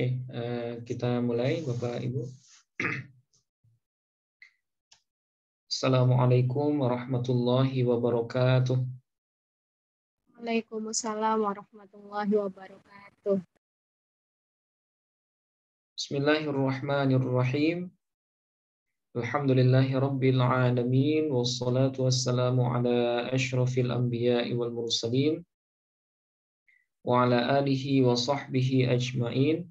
Oke, kita mulai Bapak Ibu. Assalamualaikum warahmatullahi wabarakatuh. Waalaikumsalam warahmatullahi wabarakatuh. Bismillahirrahmanirrahim. Alhamdulillahi rabbil alamin. Wassalatu wassalamu ala ashrafil anbiya'i wal mursalin. Wa ala alihi wa sahbihi ajma'in.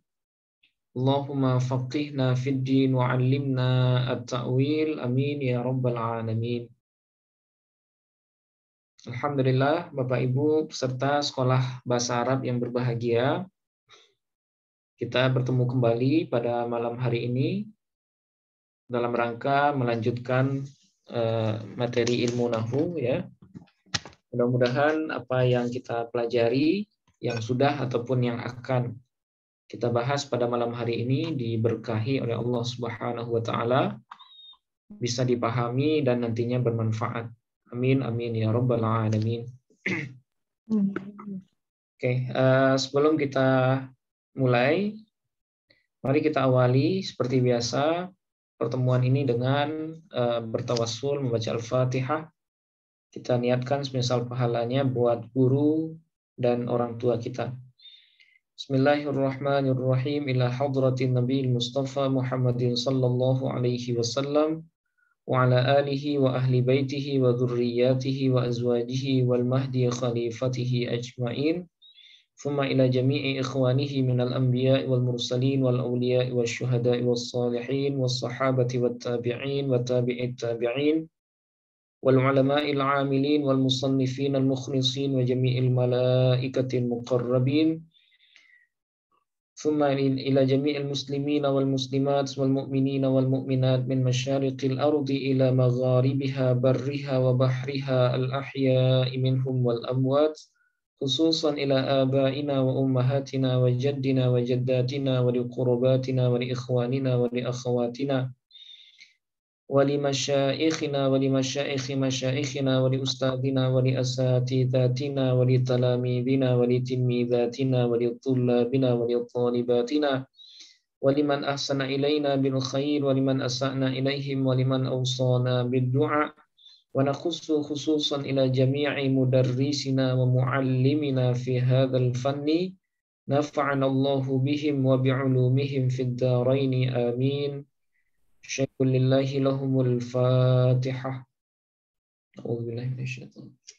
Allahumma faqihna fid din wa 'allimna at-ta'wil. Amin ya rabbal alamin. Alhamdulillah Bapak Ibu peserta sekolah bahasa Arab yang berbahagia. Kita bertemu kembali pada malam hari ini dalam rangka melanjutkan materi ilmu nahwu ya. Mudah-mudahan apa yang kita pelajari yang sudah ataupun yang akan kita bahas pada malam hari ini diberkahi oleh Allah Subhanahu wa taala, bisa dipahami dan nantinya bermanfaat. Amin amin ya rabbal alamin. Oke, sebelum kita mulai, mari kita awali seperti biasa pertemuan ini dengan bertawassul membaca Al-Fatihah. Kita niatkan semisal pahalanya buat guru dan orang tua kita. Bismillahirrahmanirrahim. Ila hadratin Nabi Mustafa Muhammadin sallallahu alaihi wasallam wa ala alihi wa ahli baitihi wa dhurriyyatihi wa azwajihi wal mahdi khalifatihi ajma'in. Thumma ila jami'i ikhwanihi minal anbiya'i wal mursalin wal awliya'i wal syuhada'i was salihin was sahabati wat tabi'in wa tabi'it tabi'in wal ulama'il 'amilin wal musannifin al mukhlisin wa jami'il malaikatil muqarrabin. ثم إلى جميع المسلمين والمسلمات والمؤمنين والمؤمنات من مشارق الأرض إلى مغاربها برها وبحرها الأحياء منهم والأموات خصوصا إلى آبائنا وأمهاتنا وجدنا وجداتنا ولقرباتنا ولإخواننا ولأخواتنا ولمشائخنا ولمشائخ مشائخنا ولأستاذنا ولأساتذتنا ولتلاميذنا ولتلميذاتنا ولطلابنا ولطالباتنا ولمن أحسن إلينا بالخير ولمن أسأنا إليهم ولمن أوصانا بالدعاء ونخص خصوصا إلى جميع مدرسنا ومعلمنا في هذا الفن نفعنا الله بهم وبعلومهم في الدارين آمين. Syaikhul lillahi lahumul fatihah. A'udzubillahi minasyaitonir rajim.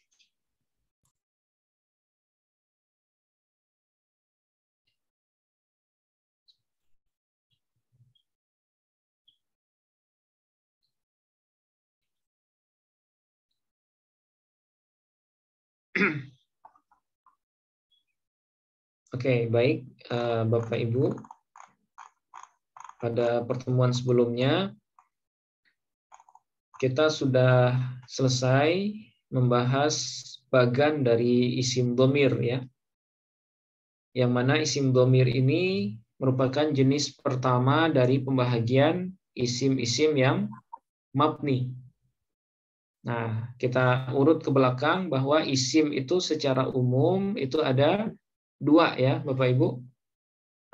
Oke, baik Bapak Ibu. Pada pertemuan sebelumnya kita sudah selesai membahas bagan dari isim dhamir ya. Yang mana isim dhamir ini merupakan jenis pertama dari pembahagian isim-isim yang mabni. Nah, kita urut ke belakang bahwa isim itu secara umum itu ada dua ya Bapak Ibu.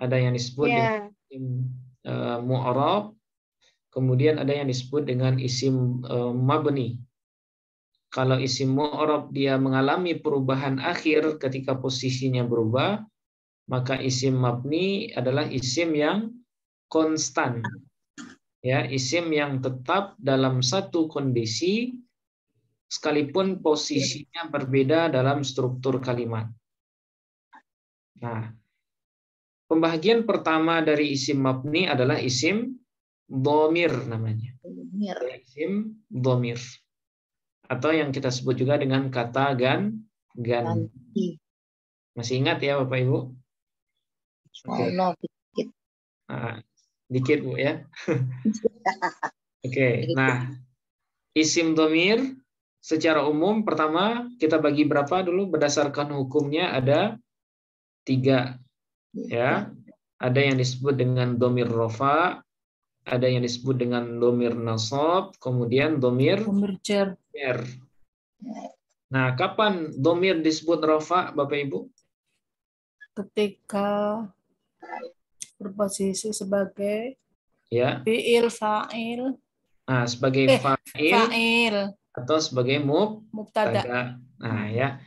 Ada yang disebut dengan isim mu'arab, kemudian ada yang disebut dengan isim mabni. Kalau isim mu'arab dia mengalami perubahan akhir ketika posisinya berubah, maka isim mabni adalah isim yang konstan. Ya, isim yang tetap dalam satu kondisi sekalipun posisinya berbeda dalam struktur kalimat. Nah, pembahagian pertama dari isim mabni adalah isim dhamir namanya. Isim dhamir. Atau yang kita sebut juga dengan kata ganti. Masih ingat ya Bapak Ibu? Oke. Nah, dikit Bu ya. Oke. Nah, isim dhamir secara umum pertama kita bagi berapa dulu berdasarkan hukumnya ada 3 ya. Ada yang disebut dengan dhamir rafa, ada yang disebut dengan dhamir nasab, kemudian dhamir jar. Nah, kapan dhamir disebut rafa Bapak Ibu? Ketika berposisi sebagai ya. fiil, fa'il. Nah, sebagai fa'il atau sebagai mubtada. Nah, ya.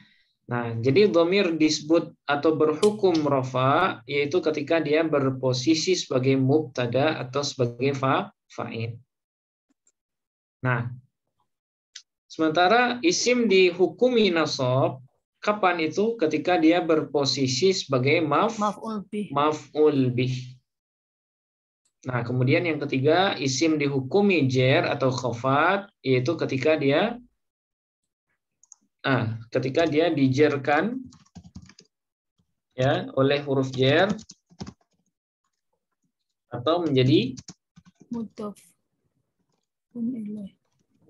Nah, jadi dhamir disebut atau berhukum rafa yaitu ketika dia berposisi sebagai mubtada atau sebagai fa'il. Nah, sementara isim dihukumi nasab kapan itu? Ketika dia berposisi sebagai maf'ul bih. Nah, kemudian yang ketiga, isim dihukumi jer atau khafat yaitu ketika dia dijerkan ya oleh huruf jer atau menjadi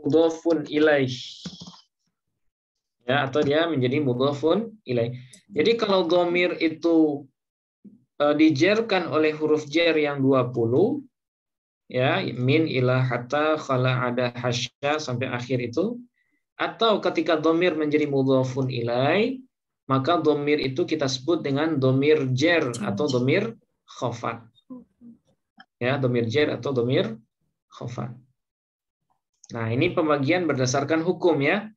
mudhofun ilaih. Ya, atau dia menjadi mudhofun ilaih. Jadi kalau dhamir itu dijerkan oleh huruf jer yang 20 ya, min, ila, hatta, khala, ada, hasya sampai akhir itu, atau ketika dhamir menjadi mudhofun ilaih, maka dhamir itu kita sebut dengan dhamir jer atau dhamir khafat. Ya, dhamir jer atau dhamir khafat. Nah, ini pembagian berdasarkan hukum ya.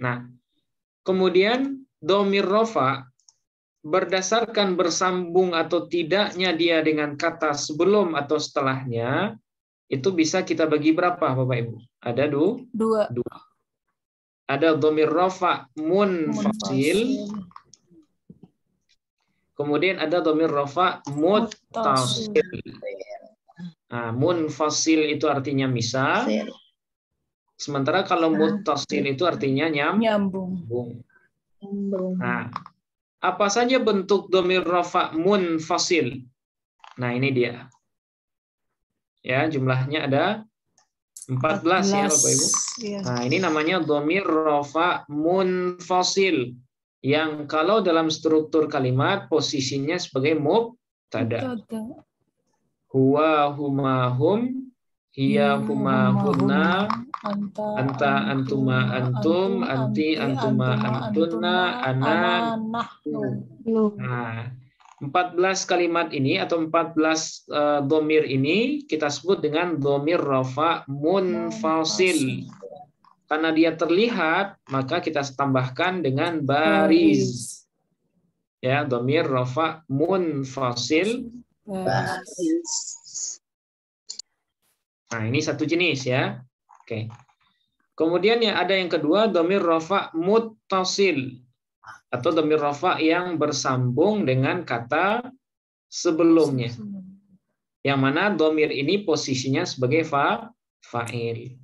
Nah, kemudian dhamir rafa berdasarkan bersambung atau tidaknya dia dengan kata sebelum atau setelahnya, itu bisa kita bagi berapa Bapak Ibu? Ada dua. Ada dhamir rafa munfasil. Kemudian ada dhamir rafa muttasil. Nah, munfasil itu artinya misal. Sementara kalau muttasil itu artinya nyambung. Nah, apa saja bentuk dhamir rafa munfasil? Nah, ini dia. Ya, jumlahnya ada 14 ya Bapak Ibu. Ya. Nah, ini namanya dhamir rafa munfasil yang kalau dalam struktur kalimat posisinya sebagai mubtada. Huwa, huma, hum, hiya, huma, hunna, anta, antuma, antum, anti, antuma, antunna, ana, nahnu. Nah, 14 kalimat ini atau 14 dhamir ini kita sebut dengan dhamir rafa munfasil. Karena dia terlihat, maka kita tambahkan dengan baris. Ya, dhamir rafa munfasil. Nah, ini satu jenis ya. Oke. Kemudian yang ada yang kedua, dhamir rafa muttasil atau dhamir rafa yang bersambung dengan kata sebelumnya. Yang mana dhamir ini posisinya sebagai fa'il.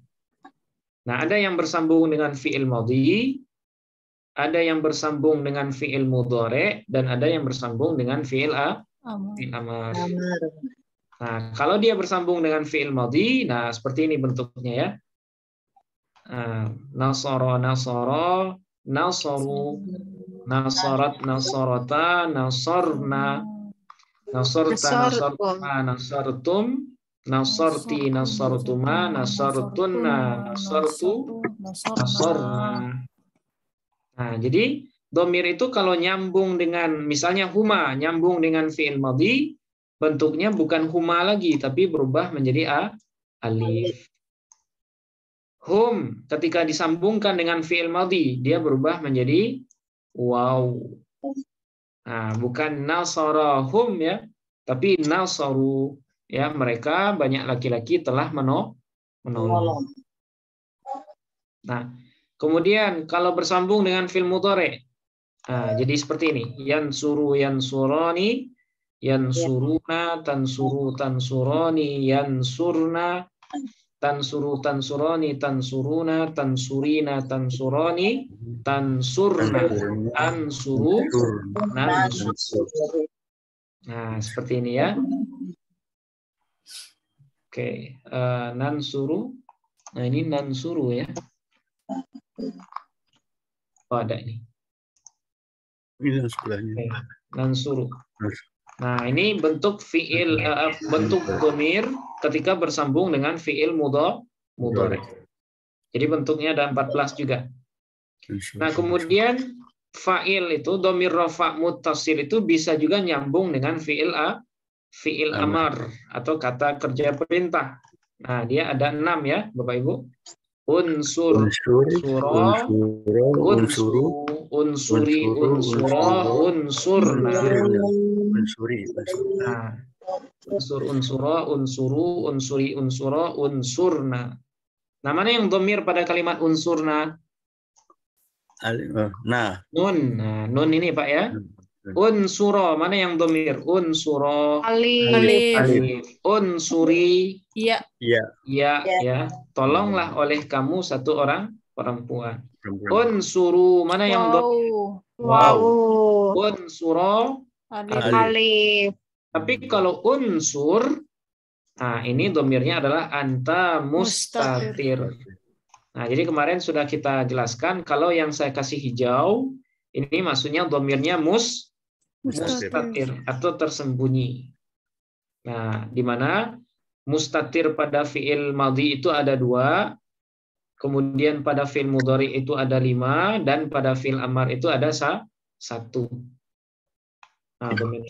Nah, ada yang bersambung dengan fi'il madhi, ada yang bersambung dengan fi'il mudhari, dan ada yang bersambung dengan fi'il amar. Nah, kalau dia bersambung dengan fi'il madhi, nah seperti ini bentuknya ya. Nasara, nasara, nasaru, nasarat, nasarata, nasarna, nasarta, nasarta, nasartum, nasarti, nasartuma, nasartunna, nasartu, nasarna. Nah, jadi dhamir itu kalau nyambung dengan misalnya huma nyambung dengan fi'il madhi, bentuknya bukan huma lagi tapi berubah menjadi alif. Hum ketika disambungkan dengan fi'il madhi dia berubah menjadi waw. Nah, bukan nasarahum ya, tapi nasaru ya, mereka banyak laki-laki telah menolong. Nah, kemudian kalau bersambung dengan fi'il mudhari, jadi seperti ini, yansuru, yansurani, yansuruna, tansuru, tansurani, yansurna, tansuru, tansurani, tansuruna, tansurina, tansurani, tansurna, ansuru, nansuru. Nah, seperti ini ya. Oke, nansuru. Nah, ini nansuru ya. Oh, ada ini. Ini sebelahnya. Oke, nansuru. Nah, ini bentuk fiil bentuk dhamir ketika bersambung dengan fiil mudhari. Jadi bentuknya ada 14 juga. Nah, kemudian fa'il itu dhamir rafa muttasil itu bisa juga nyambung dengan fiil fiil amar atau kata kerja perintah. Nah, dia ada 6 ya, Bapak Ibu. Unsur, unsuro, unsuru, unsuri, unsuro, unsurna. Nah, unsur, unsuro, unsuru, unsuri, unsuro, unsurna. Nah, mana yang dhamir pada kalimat unsurna? Nah. Nun. Nah, nun ini Pak ya. Unsuro, mana yang dhamir? Unsuro. Alif. Unsuri. Iya. Ya. Tolonglah oleh kamu satu orang perempuan. Unsuru, mana yang dhamir? Wow. Unsuro. Alif. Tapi kalau unsur, nah ini dhamirnya adalah anta mustatir. Nah, jadi kemarin sudah kita jelaskan kalau yang saya kasih hijau ini maksudnya dhamirnya mustatir atau tersembunyi. Nah, di mana mustatir pada fiil madhi itu ada 2, kemudian pada fiil mudhari itu ada 5, dan pada fiil amar itu ada 1. Nah, dhamir.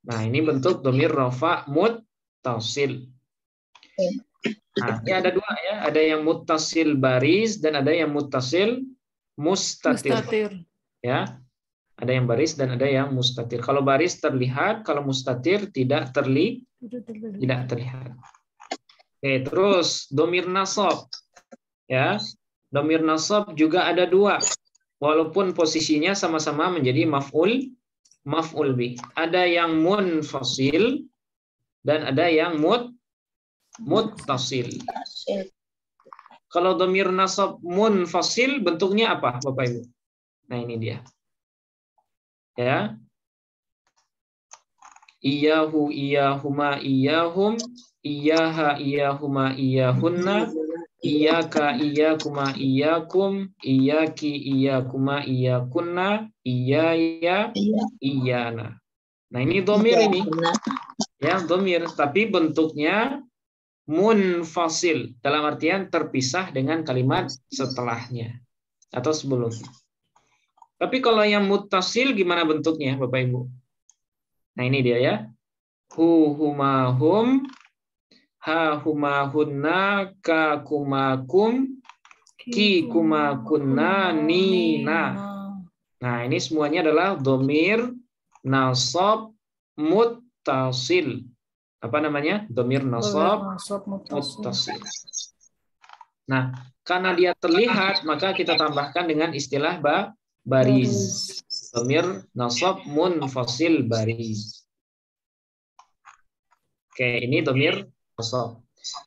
Nah, ini bentuk dhamir rafa muttasil. Nah, ini ada 2 ya, ada yang muttasil baris dan ada yang muttasil mustatir. Ya. Ada yang baris dan ada yang mustatir. Kalau baris terlihat, kalau mustatir tidak terlihat. Oke, terus dhamir nasab. Ya. Dhamir nasab juga ada 2. Walaupun posisinya sama-sama menjadi maf'ul bih. Ada yang munfasil dan ada yang muttasil. Kalau dhamir nasab munfasil bentuknya apa, Bapak Ibu? Nah, ini dia. Ya. Iyahu, iyahuma, iyahum, iyaha, iyahuma, iyahunna, iyaka, iyakuma, iyakum, iyaki, iyakuma, iyakunna, iyaya, iyana. Nah, ini dhamir ini. Ya, dhamir, tapi bentuknya munfasil, dalam artian terpisah dengan kalimat setelahnya atau sebelumnya. Tapi kalau yang muttasil gimana bentuknya, Bapak Ibu? Nah, ini dia ya. Hu huma hum, ha huma hunna, ka kuma kum, ki kuma kunna, ni na. Nah, ini semuanya adalah dhamir nasab muttasil. Apa namanya? Dhamir nasab muttasil. Nah, karena dia terlihat, maka kita tambahkan dengan istilah baris. Dhamir nasab munfasil baris. Oke, ini dhamir nasab.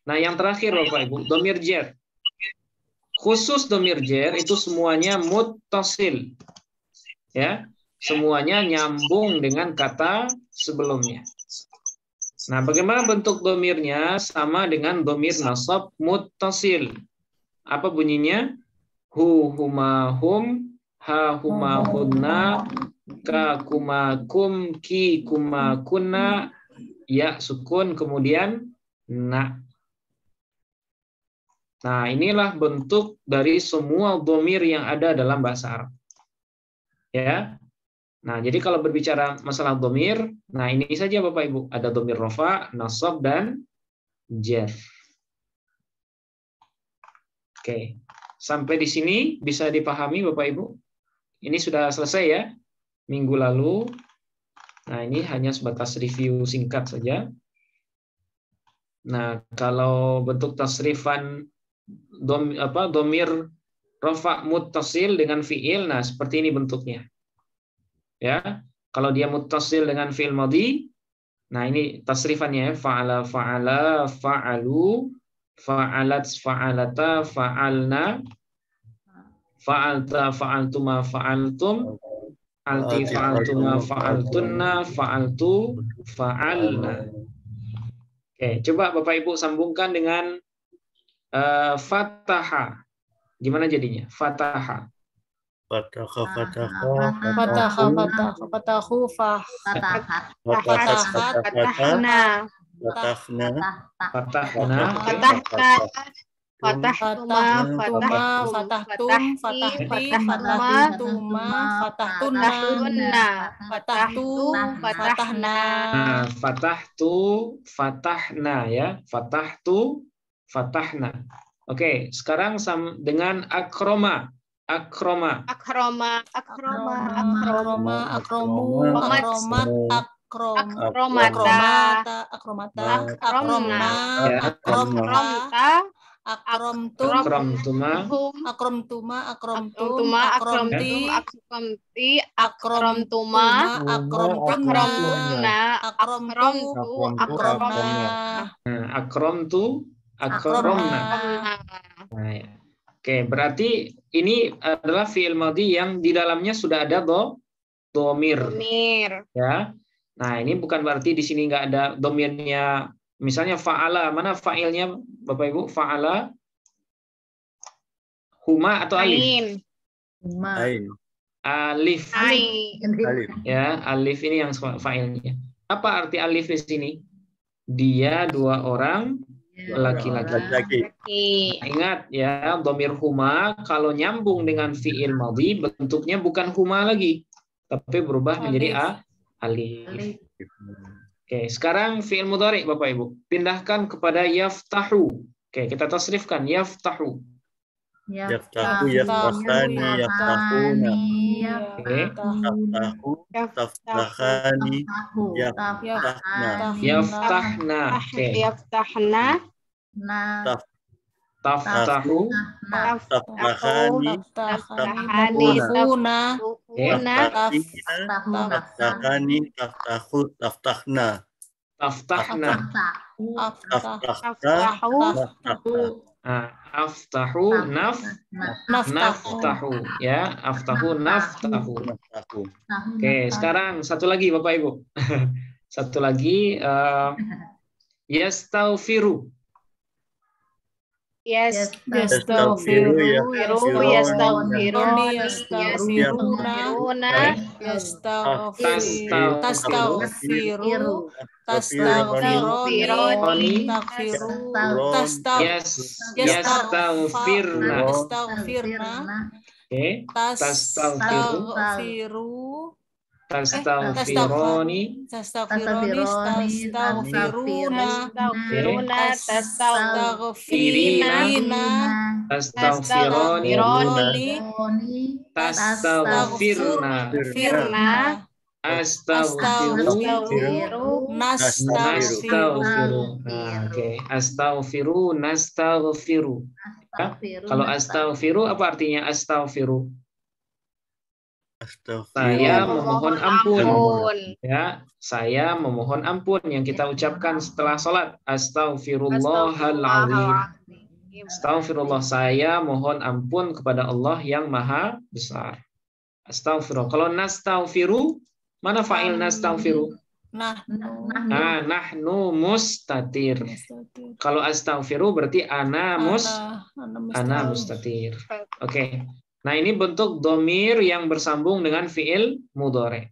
Nah, yang terakhir Bapak Ibu, dhamir jar. Khusus dhamir jar itu semuanya muttasil. Ya, semuanya nyambung dengan kata sebelumnya. Nah, bagaimana bentuk dhamirnya? Sama dengan dhamir nasab muttasil. Apa bunyinya? Hu huma hum, ha huma hunna, ka kuma kum, ki kuma kunna, ya sukun kemudian na. Nah, inilah bentuk dari semua dhamir yang ada dalam bahasa Arab. Ya. Nah, jadi kalau berbicara masalah dhamir, nah ini saja Bapak Ibu, ada dhamir rafa, nasab dan jar. Oke. Sampai di sini bisa dipahami Bapak Ibu? Ini sudah selesai ya, minggu lalu. Nah, ini hanya sebatas review singkat saja. Nah, kalau bentuk tasrifan dhamir rafa muttasil dengan fiil, nah seperti ini bentuknya. Ya, kalau dia muttasil dengan fiil madhi, nah ini tasrifannya ya, fa'ala, fa'ala, fa'alu, fa'alat, fa'alata, fa'alna, fa'alta, fa'altuma, fa'altum, alti, fa'altuma, fa'altunna, fa'altu, fa'alna. Oke, coba Bapak Ibu sambungkan dengan fataha. Gimana jadinya? Fataha. Fatahu, Fatahtuma, Fatahtum, Fatahti, Fatahtuma, Fatahtunna, Fatahtu, Fatahna. Nah, fatahtu, fatahna ya. Fatahtu, fatahna. Oke, sekarang dengan akroma. Akroma. akroma, Akroma, akromu, akromat, akromata, akromata, akromna, Ya. akromta, akromta, akromtum, akromtum, akromtum, akromtuma, akromti, akromti, akromtuma, akromtunna, akromtu, akromna, Nah, akromtu, akromna. Nah, ya. Oke, berarti ini adalah fi'il madhi yang di dalamnya sudah ada domir. Ya. Nah, ini bukan berarti di sini nggak ada domirnya. Misalnya fa'ala, mana fa'ilnya Bapak Ibu? Fa'ala, huma atau alif? Alif. Ya, alif ini yang fa'ilnya. Apa arti alif di sini? Dia dua orang laki-laki. Ingat ya, domir huma kalau nyambung dengan fi'il madhi bentuknya bukan huma lagi, tapi berubah menjadi alif. Oke, sekarang fi'il mudhari Bapak Ibu. Pindahkan kepada yaftahu. Oke, kita tasrifkan yaftahu. Yaftahu, yaftahani, yaftahuna. Oke. Taftahani, yaftahna. Yaftahna. Oke. Yaftahna, Taftahu. Taftahani, taftahuna, taftahani, taftahna. Taftahna. Aftahu, naftahu. Ya, aftahu, naftahu. Oke, sekarang satu lagi Bapak Ibu. Satu lagi, yastaghfiru. Tastaghfiruni, tastaghfiruna, tastaghfirna, astaghfiru, nastaghfiru. Nah, oke, astaghfiru, nastaghfiru. Ya, kalau astaghfiru apa artinya astaghfiru? Saya memohon ampun. Ya, saya memohon ampun yang kita ucapkan setelah sholat. Astaghfirullahaladzim. Astaghfirullah, saya mohon ampun kepada Allah yang maha besar. Astaghfirullah. Kalau nastaghfiru, mana fa'il nastaghfiru? Nahnu mustatir. Kalau astaghfiru berarti ana mustatir. Oke. Nah, ini bentuk domir yang bersambung dengan fi'il mudhari.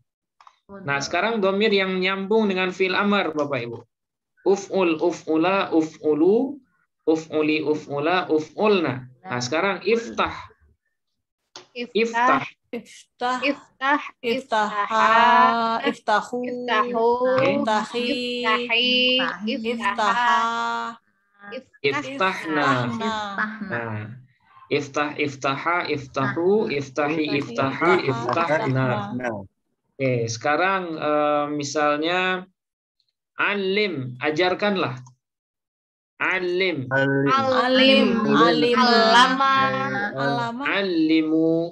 Nah, sekarang domir yang nyambung dengan fi'il amar, Bapak Ibu. Uf'ul, uf'ula, uf'ulu, uf'uli, uf'ula, uf'ulna. Nah, sekarang iftah. Iftah. Iftahu, Iftahna. Nah, iftah, iftaha, iftahu, iftahi, iftaha, iftahna. Oke, sekarang misalnya alim, ajarkanlah. Alim. alimu, Alimu.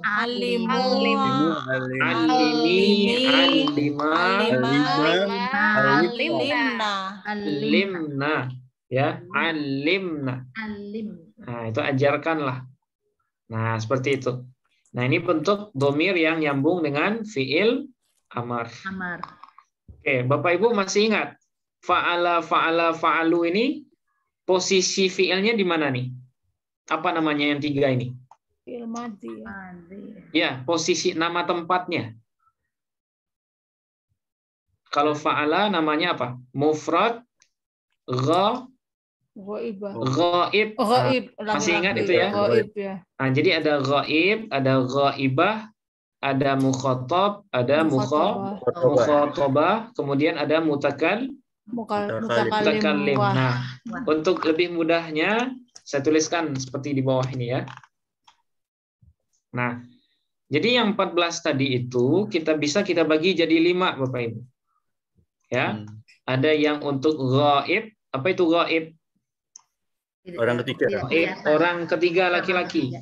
Alimna. Ya, alimna. Nah, itu ajarkanlah. Nah, seperti itu. Nah, ini bentuk domir yang nyambung dengan fi'il amar. Oke, Bapak Ibu masih ingat fa'ala, fa'ala, fa'alu ini posisi fi'ilnya di mana nih? Apa namanya yang tiga ini? fi'il madhi. Ya, posisi nama tempatnya. Kalau fa'ala namanya apa? Mufrad, gha, Ghaibah. Ghaib. Ghaib. Masih ingat laki-laki. itu ya? Ghaib ya. Nah, jadi ada ghaib, ada ghaibah, ada mukhatab, ada Mukhatabah. mukhatabah, kemudian ada mutakallim. Mutakallim. Wah. Nah, untuk lebih mudahnya saya tuliskan seperti di bawah ini ya. Nah, jadi yang 14 tadi itu kita bagi jadi 5 Bapak Ibu. Ya. Ada yang untuk ghaib. Apa itu ghaib? Orang ketiga. Ghaib, orang ketiga laki-laki.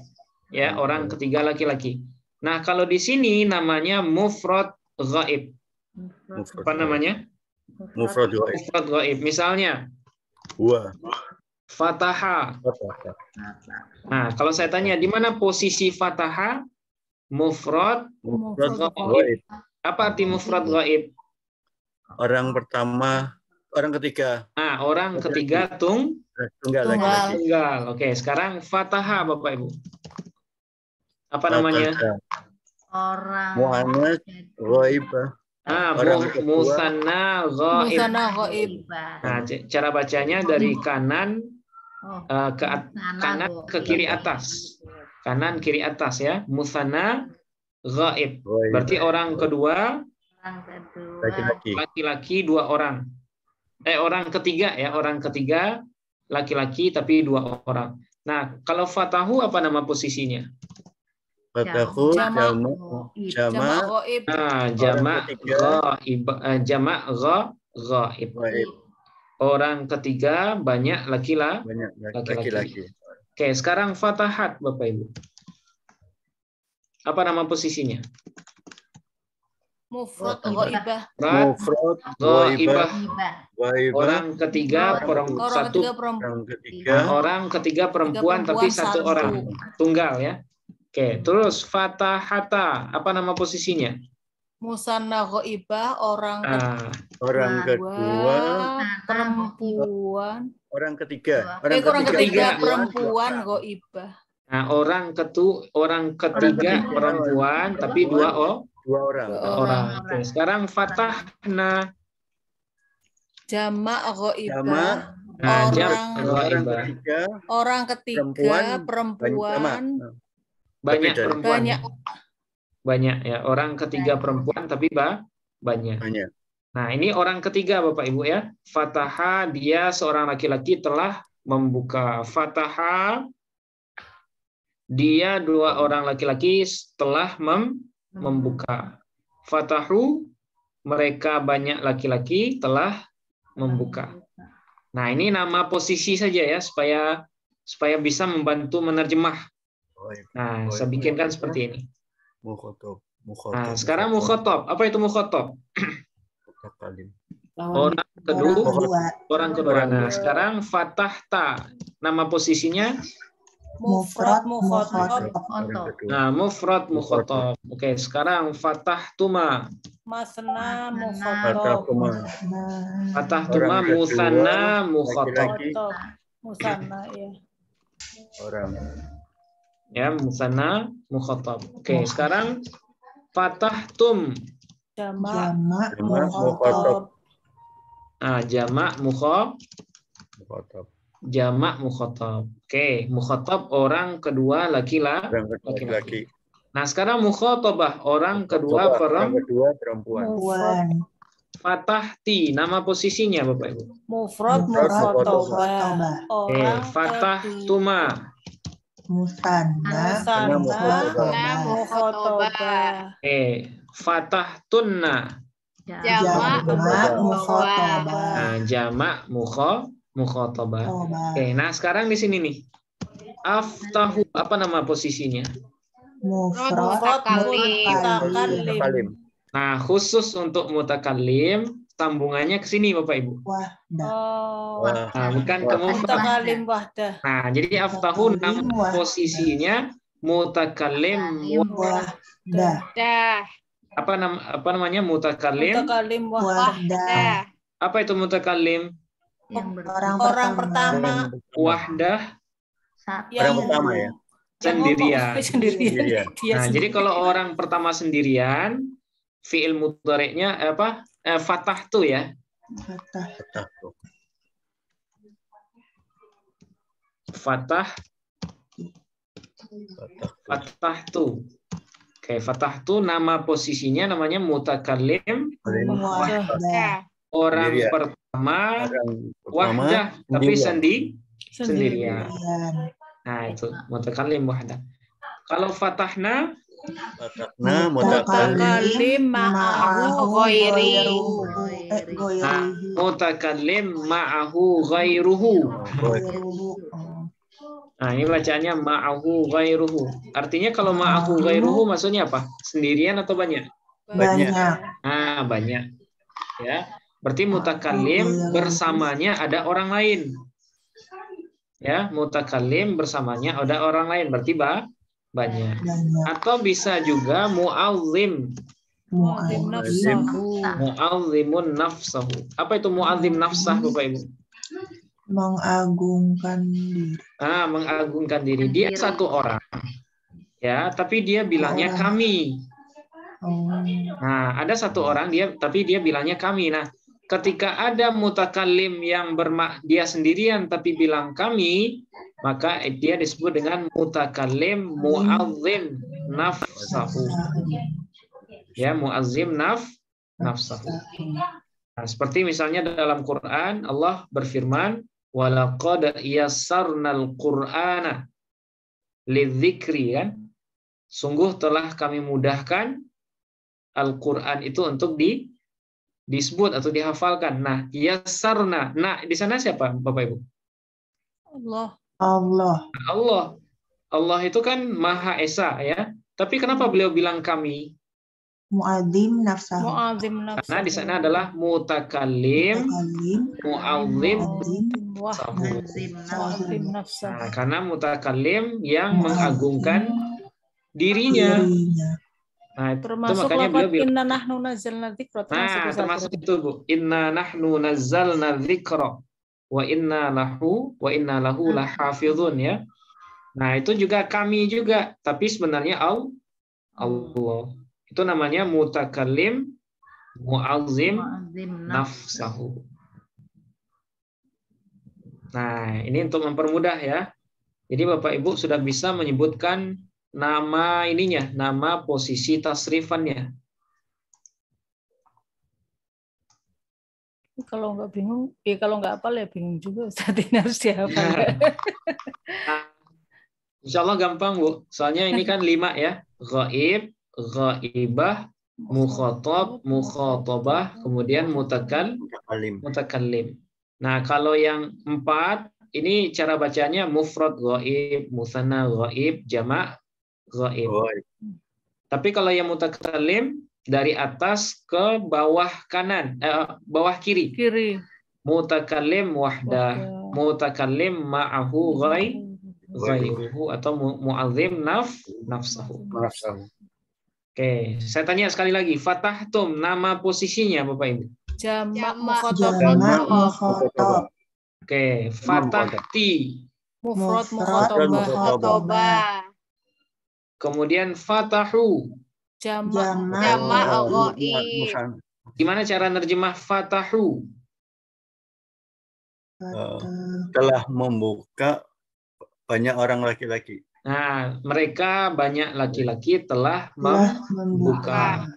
Ya, orang ketiga laki-laki. Nah, kalau di sini namanya mufrad ghaib. Apa namanya? Mufrad ghaib. Mufrad ghaib. Misalnya Huwa. fataha. Nah, kalau saya tanya di mana posisi fataha? Mufrad ghaib. Apa arti mufrad ghaib? Orang pertama, orang ketiga. Nah, orang ketiga Tunggal lagi. tunggal. Oke, sekarang fataha Bapak Ibu. Apa namanya? Orang Muannas ghaibah. Ah, Orang kedua. musanna ghaib. Musanna ghaib. Nah, cara bacanya dari kanan ke kanan ke kiri atas. Kanan kiri atas ya. Musanna ghaib. Berarti orang kedua Laki-laki. laki-laki 2 orang. Orang ketiga ya, orang ketiga laki-laki tapi 2 orang. Nah, kalau fatahu apa nama posisinya? Fatahu Jamak. jamak Ghaib. Nah, jamak ghaib. Orang ketiga banyak banyak laki-laki. laki-laki. Oke, sekarang fatahat Bapak Ibu. Apa nama posisinya? Mufrad ghaibah. Mufrad Ghaibah. ghaibah. Orang ketiga Orang satu. ketiga perempuan. Orang ketiga Orang ketiga perempuan tapi perempuan, 1 orang. Tunggal ya. Oke, terus fatahata. Apa nama posisinya? Musanna ghaibah. Orang orang kedua, perempuan. orang ketiga. Orang ketiga ketiga. perempuan ghaibah. Nah, orang ketiga perempuan tapi 2 Dua orang. orang. Oke, sekarang fatahna. Jamak ghaibah. Jamak. Nah, Orang Orang ghaibah. ketiga Orang ketiga perempuan. Banyak Tapi perempuan. banyak. Banyak ya. Orang ketiga perempuan tapi banyak. banyak. Nah, ini orang ketiga Bapak Ibu ya. Fataha, dia seorang laki-laki telah membuka. Fataha, dia 2 orang laki-laki telah membuka. Fatahu, mereka banyak laki-laki telah membuka. Nah, ini nama posisi saja ya supaya bisa membantu menerjemah. Nah, saya bikinkan seperti ini. Mukhatab. Nah, sekarang mukhatab. Apa itu mukhatab? Mutakalim. Orang kedua. Nah, sekarang fatahta. Nama posisinya Mufrad mukhatab. nah, mufrad mukhatab. Oke, sekarang fatahtuma. Masna mukhatab. Fatahtuma musanna mukhatab. Musanna ya. Orang. Ya, musanna mukhatab. Oke, sekarang fatahtum. Jamak Mukhatab. Nah, jamak Mukhatab. jamak mukhatab. Oke, mukhatab orang kedua Laki-laki. Nah, sekarang mukhatabah orang kedua perempuan. Fatahti, nama posisinya Bapak Ibu. mufrad mukhatabah. Oke, Orang fatahtuma. Musanna mukhatabah. Oke, fatahtunna. Jamak mukhatabah. Nah, jamak mukhatabah. Oke, nah sekarang di sini nih. Aftahu, apa nama posisinya? Mufrad mutakallim. Nah, khusus untuk mutakallim, sambungannya ke sini Bapak Ibu. Oh, Nah, bukan ke mufrad. mutakallim wahdah. Nah, jadi aftahu nama posisinya mutakallim. Dah. Apa namanya mutakallim? Mutakallim Dah. Apa itu mutakallim? Orang pertama Wahdah yang pertama ya. sendirian. Sendirian. Dia Nah, sendiri. jadi kalau orang pertama sendirian, fiil mudhari'nya fatah tuh ya. fatahtu. Oke, fatahtu nama posisinya namanya mutakallim Wahdah. orang Sendirian. pertama Pertama, wahdah tapi sendirian. sendirian. Sendirian. Nah, itu mutakallim wahdah. Kalau fatahna Mutakallim ma'ahu ghairihi. mutakallim ma'ahu ghairuhu. Nah, ini bacaannya ma'ahu ghairuhu. Artinya kalau ma'ahu ghairuhu maksudnya apa? Sendirian atau banyak? Banyak. Ah, banyak. Ya. Berarti mutakallim bersamanya ada orang lain. Ya, mutakallim bersamanya ada orang lain, berarti banyak. Banyak. Atau bisa juga mu'azzim. Mu'azzim nafsahu. Mu'azzimun nafsahu. Apa itu mu'azzim nafsah, Bapak Ibu? Mengagungkan diri. Mengagungkan diri. Dia satu orang. Ya, tapi dia bilangnya kami. Nah, ada satu orang tapi dia bilangnya kami. Nah, ketika ada mutakallim yang dia sendirian tapi bilang kami, maka dia disebut dengan mutakallim mu'azzim nafsahu. Ya, mu'azzim nafsahu. Nah, seperti misalnya dalam Quran Allah berfirman, "Walaqad yassarnal Qur'ana lidzikri", kan? Sungguh telah kami mudahkan Al-Qur'an itu untuk disebut atau dihafalkan. Nah, yassarna. Nah, di sana siapa, Bapak Ibu? Allah. Allah itu kan Maha Esa, ya. Tapi kenapa beliau bilang kami? Mu'azzim nafsahu. Karena di sana adalah mutakallim, mu'azzim nafsahu. Nah, karena mutakallim yang mengagungkan dirinya. Nah, termasuk makanya beliau bilang, inna nahnu nazzalna dzikra. Termasuk itu, Bu. Inna nahnu nazzalna dzikra wa inna lahu lahafizun, ya. Nah, itu juga kami juga, tapi sebenarnya Allah. Itu namanya mutakallim mu'azzim nafsahu. Nah, ini untuk mempermudah, ya. Jadi Bapak Ibu sudah bisa menyebutkan nama ininya, nama posisi tasrifannya. Kalau nggak bingung, kalau nggak hafal ya bingung juga. Saat ini harus dihafal. Insya Allah gampang, Bu. Soalnya ini kan 5, ya. Ghaib, ghaibah, mukhatab, mukhatabah, kemudian mutakallim. Nah, kalau yang 4, ini cara bacanya mufrad ghaib, musanna ghaib, jamak ghaib. Tapi kalau yang mutakallim dari atas ke bawah kanan, bawah kiri. Mutakallim wahdah, mutakallim ma'ahu ghairuhu atau mu'azzim nafsahu. Oke, saya tanya sekali lagi. Fatahtum, nama posisinya Bapak Ibu? Jamak mukhatab. Oke, fatahti. Mufrad mukhatabah. Kemudian fatahu. Jamak ghaib. Gimana cara nerjemah fatahu? Telah membuka banyak orang laki-laki. Nah, mereka banyak laki-laki telah membuka.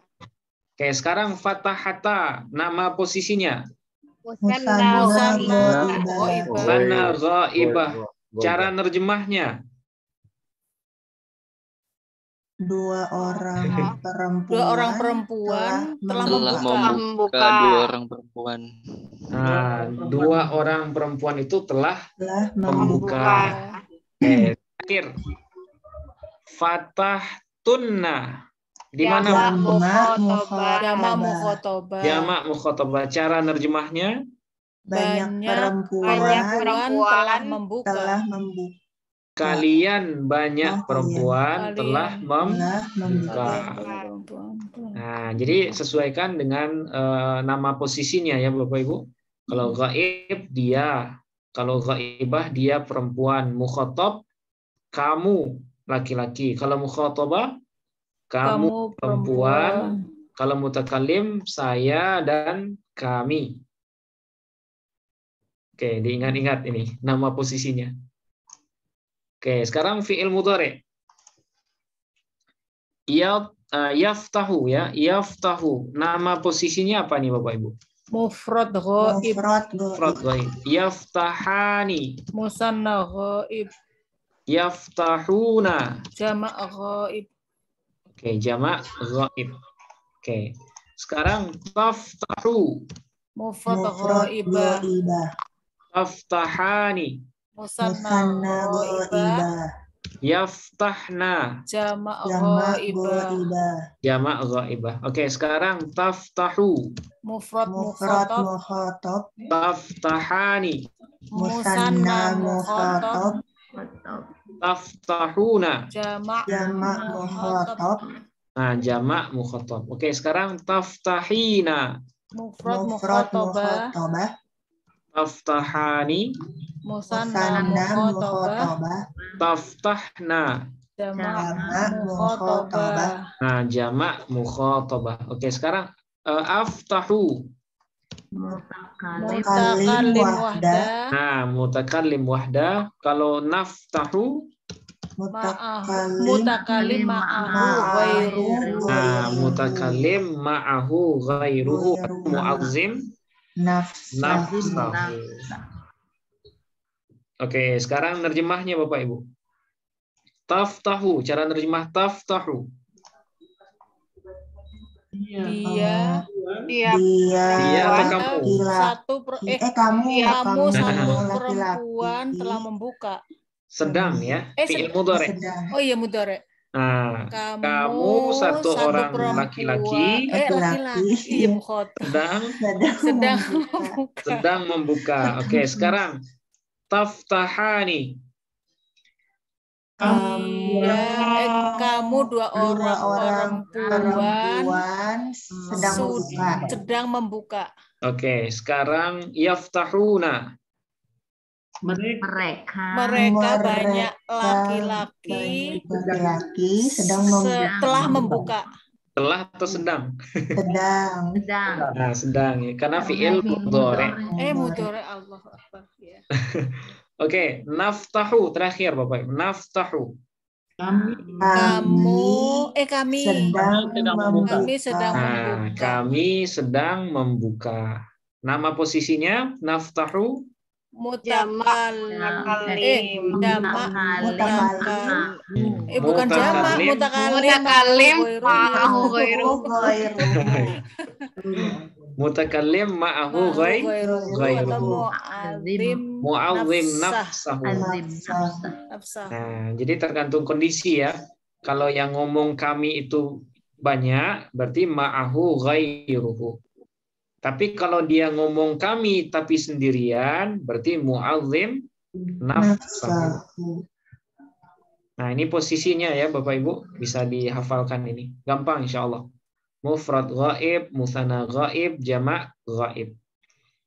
Oke, sekarang fatahata, nama posisinya? Musanna ghaibah. Cara nerjemahnya? Dua orang perempuan telah membuka dua orang perempuan. Nah, dua orang perempuan itu telah membuka. Oke, terakhir. Fatahtunna. Di mana? Jamak mukhatabah. Cara nerjemahnya? Banyak perempuan telah membuka. Kalian banyak perempuan telah membuka. Nah, jadi sesuaikan dengan nama posisinya, ya Bapak Ibu. Kalau ghaib dia, kalau ghaibah dia perempuan, mukhatab kamu laki-laki. Kalau mukhatabah kamu perempuan. Kalau mutakallim saya dan kami. Oke, diingat-ingat ini nama posisinya. Oke, sekarang fi'il mudhari. Yaftahu ya, yaftahu. Nama posisinya apa nih Bapak Ibu? Mufrad ghaib. Mufrad ghaib. Yaftahani. Musanna ghaib. Yaftahuna. Jama' ghaib. Oke, jama' ghaib. Oke. Sekarang taftahu. Mufrad ghaibah. Taftahani. Musanna ghaibah. Yaftahna. Jama' ghaibah. Jama' ghaibah. Oke, sekarang taftahu. Mufrad mukhatab. Taftahani. Musanna mukhatab. Taftahuna. Jama' mukhatab. Nah, jama' mukhatab. Oke, sekarang taftahina. Mufrad mukhatabah. Taftahani. Musanna mukhatabah. Taftahna. Jama' mukhatabah. Nah, jama' mukhatabah. Oke, sekarang aftahu. Mutakallim wahdah. Nah, mutakallim wahdah. Kalau naftahu, mutakallim ma'ahu ghairuhu. nah, mutakallim ma'ahu ghairuhu. Mu'azzim nafsahu. Oke, sekarang nerjemahnya Bapak Ibu. Taftahu, cara nerjemah taftahu. Dia atau kamu? Kamu satu perempuan telah membuka. Sedang ya, fi'il mudhari. Oh iya mudhari. Nah, kamu satu orang laki-laki iya mukhatab. sedang membuka. Oke, sekarang taftahani. Kamu dua orang perempuan sedang membuka. Oke, sekarang yaftahuna. Mereka banyak laki-laki setelah membuka. Telah atau sedang? Sedang. Nah, sedang ya. Karena fi'il mudhari. Mudhari, Allahu Akbar ya. Oke, naftahu terakhir Bapak Ibu. Naftahu. Kami sedang membuka. Kami sedang membuka. Nama posisinya naftahu. Mutakallim. Bukan jama', mutakallim ma'ahu ghairuhu. Mu'azzim nafsahu. Nah, jadi tergantung kondisi ya. Kalau yang ngomong kami itu banyak, berarti ma'ahu ghairuhu. Tapi kalau dia ngomong kami tapi sendirian, berarti mu'azzim nafsahu. Nah, ini posisinya ya Bapak Ibu, bisa dihafalkan ini. Gampang insya Allah. Mufrad ghaib, musanna ghaib, jama' ghaib.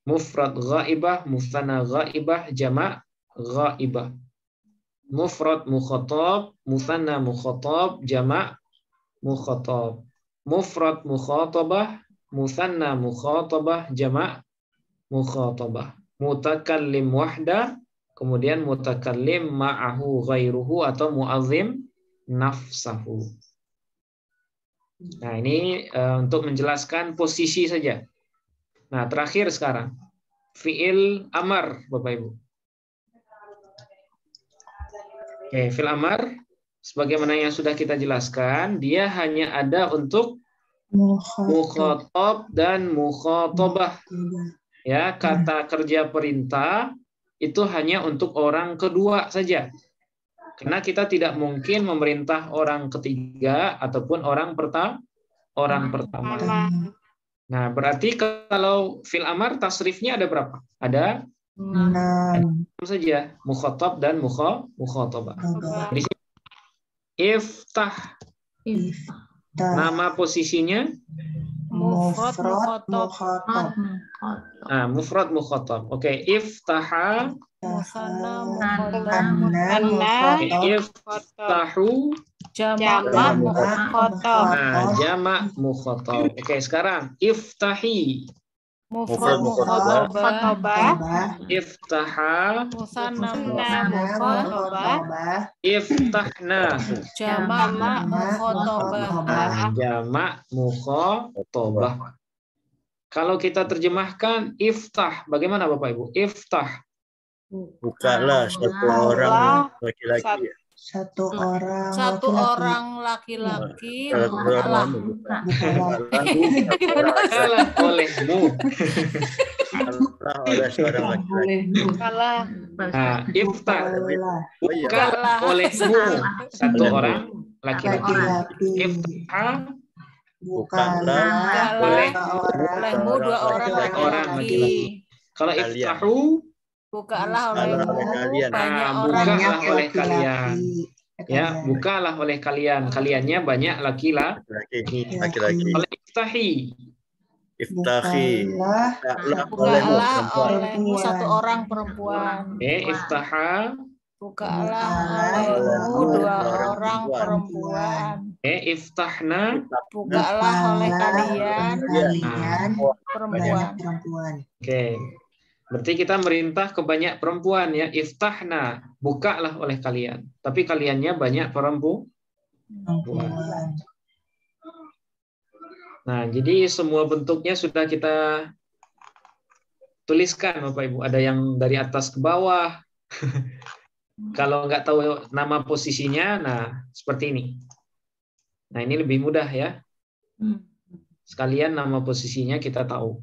Mufrad ghaibah, musanna ghaibah, jama' ghaibah. Mufrad mukhatab, musanna mukhatab, jama' mukhatab. Mufrad mukhatabah, musanna mukhatabah, jama' mukhatabah. Mutakallim wahda, kemudian mutakallim ma'ahu ghairuhu atau mu'azzim nafsahu. Nah, ini untuk menjelaskan posisi saja. Nah, terakhir sekarang fi'il amar Bapak Ibu. Oke, fi'il amar sebagaimana yang sudah kita jelaskan, dia hanya ada untuk mukhatab dan mukhatabah. Ya, kata kerja perintah itu hanya untuk orang kedua saja. Karena kita tidak mungkin memerintah orang ketiga ataupun orang pertama. Nah, berarti kalau fil amar tasrifnya ada berapa? Ada 6 saja, mukhatab dan mukhatabah. Di sini iftah. Nama posisinya mufrad mukhatab. Mufrad mukhatab. Oke, iftaha. Iftahu. Jama' mukhatab. Jama' mukhatab. Oke, sekarang iftahi. Mufrad mukhatabah. mukhatabah. Iftaha, Musanna Musanna mukhatabah. iftahna. Jamak mukhatabah. Jamak mukhatabah. Kalau kita terjemahkan iftah, bagaimana Bapak Ibu? Iftah. Bukalah satu orang laki-laki. Satu orang Satu laki-laki. orang laki-laki Kalau bukalah. Bukalah olehmu. Bukalah oleh seorang laki-laki. Kalah. Nah, iftah. Bukalah Bukalah olehmu satu orang laki-laki. laki-laki. Iftah Bukalah Olehmu dua orang laki-laki. Kalau Kalian. iftahu, Bukalah Bukalah olehmu oleh kalian. banyak Nah, orang. bukalah banyak oleh kalian. laki-laki. Ya, bukalah oleh kalian. Kaliannya banyak laki-laki. Laki-laki. Kalau iftahi, Iftahi. Bukalah Olehmu Bukalah perempuan. olehmu satu orang perempuan. iftaha, Bukalah Bukalah olehmu dua orang orang perempuan. iftahna, Bukalah oleh kalian kalian perempuan. banyak perempuan. Oke. Berarti kita merintah ke banyak perempuan ya. Iftahna, bukalah oleh kalian. Tapi kaliannya banyak perempuan. Perempuan. Nah, jadi semua bentuknya sudah kita tuliskan Bapak Ibu. Ada yang dari atas ke bawah. Kalau nggak tahu nama posisinya, nah seperti ini. Nah, ini lebih mudah ya. Sekalian nama posisinya kita tahu.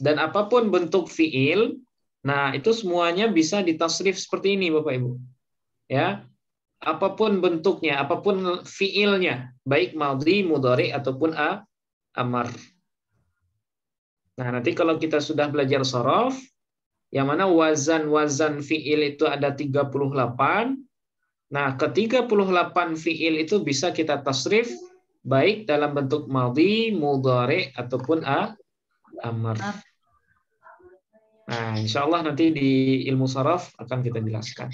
Dan apapun bentuk fiil, nah itu semuanya bisa ditasrif seperti ini Bapak Ibu. Ya. Apapun bentuknya, apapun fiilnya, baik madhi, mudhari ataupun amar. Nah, nanti kalau kita sudah belajar shorof, yang mana wazan fiil itu ada 38. Nah, ke 38 fiil itu bisa kita tasrif baik dalam bentuk madhi, mudhari ataupun amar. Nah, insya Allah nanti di ilmu shorof akan kita jelaskan.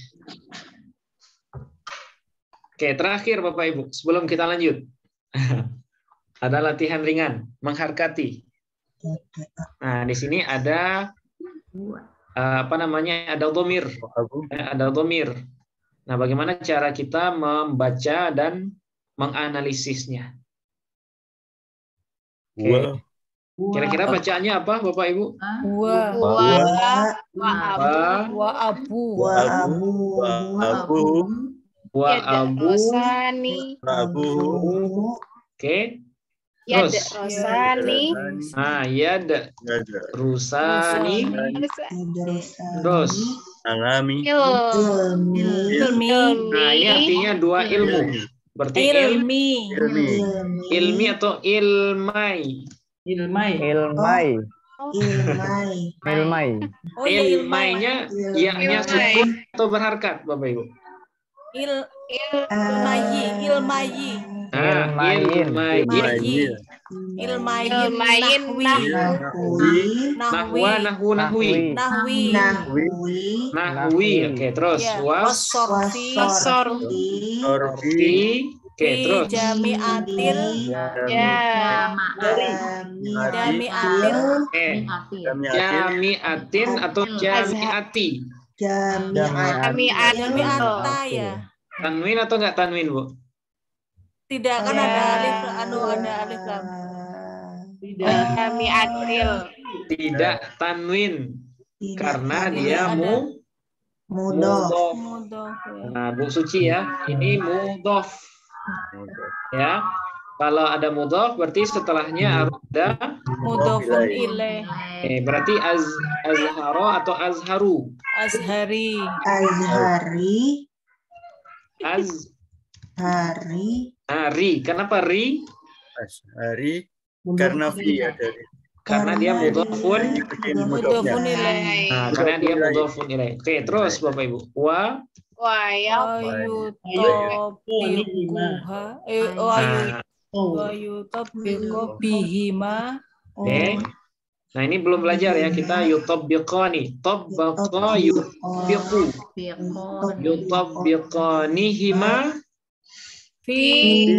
Oke, terakhir Bapak Ibu, sebelum kita lanjut. Ada latihan ringan, mengharkati. Nah, di sini ada ada dhamir. Ada dhamir. Nah, bagaimana cara kita membaca dan menganalisisnya? Oke. Kira-kira bacaannya apa, Bapak Ibu? Wa abu. Oke. Yad Terus. Rosani. Yad Rusani. Terus. Alami. Ilmi. Nah, ini artinya dua ilmu. Berarti ilmi atau ilmai. Ilmainya ya-nya sukun atau berharkat, Bapak Ibu? Ilmayi. Nahwi. Oke, terus Wasorfi. Oke, terus Jami'atil. Jami'atin atau jami'ati? Jami'ata ya. Tanwin atau enggak tanwin, Bu? Tidak, kan ada alif lam. Tidak tanwin karena dia mudhof. Nah, Bu Suci ya, ini mudhof. Ya. Kalau ada mudhof berarti setelahnya harus ada mudhofun ilaih. Berarti azhara atau azharu? Azhari. Ri. Kenapa ri? Ashari karena fi ada. Karena dia mudhofun ilaih. Nah, karena dia mudhofun ilaih. Oke, terus Bapak Ibu. Ayutabbiqu bihima. Oke. Nah, ini belum belajar ya. Kita yutabbiqani. Tabbaqa yutbiqu. Yutabbiqanihima Fi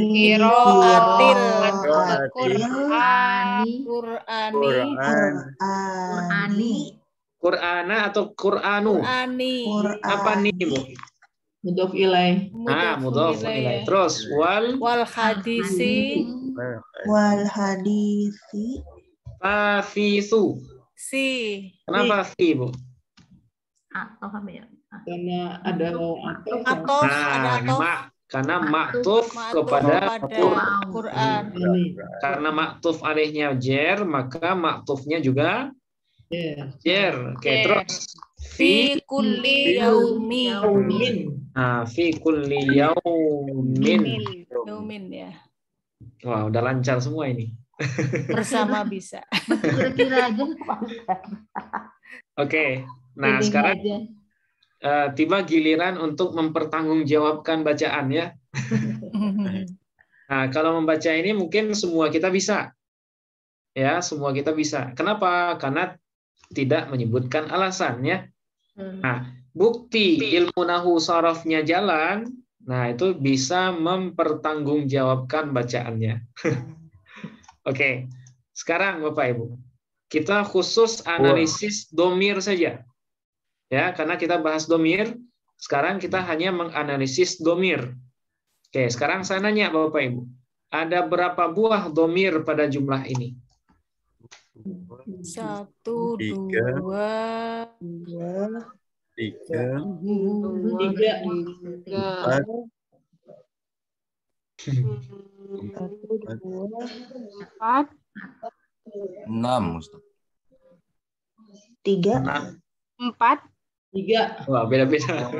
Qiraatil Qur'ani. Qur'ani. Qur'ana atau Qur'anu? Qur'ani. Apa nih, Bu? Mudhof ilaih. Mudhof ilaih. Terus wal hadisi Wal hadisi. tafisu. si. Kenapa fi, Bu? Karena ada Atof, ada atof. Karena maktuf kepada Quran. karena maktuf alihnya jer, maka maktufnya juga jer. Oke, terus Fi kulli yaumin. fi kulli yaumin. Yaumin ya. Wah, udah lancar semua ini. Bersama bisa. Kira-kira aja. Oke, nah sekarang tiba giliran untuk mempertanggungjawabkan bacaan ya. Nah, kalau membaca ini mungkin semua kita bisa. Ya, semua kita bisa. Kenapa? Karena tidak menyebutkan alasan ya. Nah, bukti ilmu nahu sarafnya jalan, nah itu bisa mempertanggungjawabkan bacaannya. Oke, sekarang Bapak Ibu, kita khusus analisis domir saja. Ya, karena kita bahas domir, sekarang kita hanya menganalisis domir. Oke, sekarang saya nanya Bapak Ibu, ada berapa buah domir pada jumlah ini? 1, 2, 3, 4, 6, Ustaz. 3. 4. 3. Wah, beda-beda.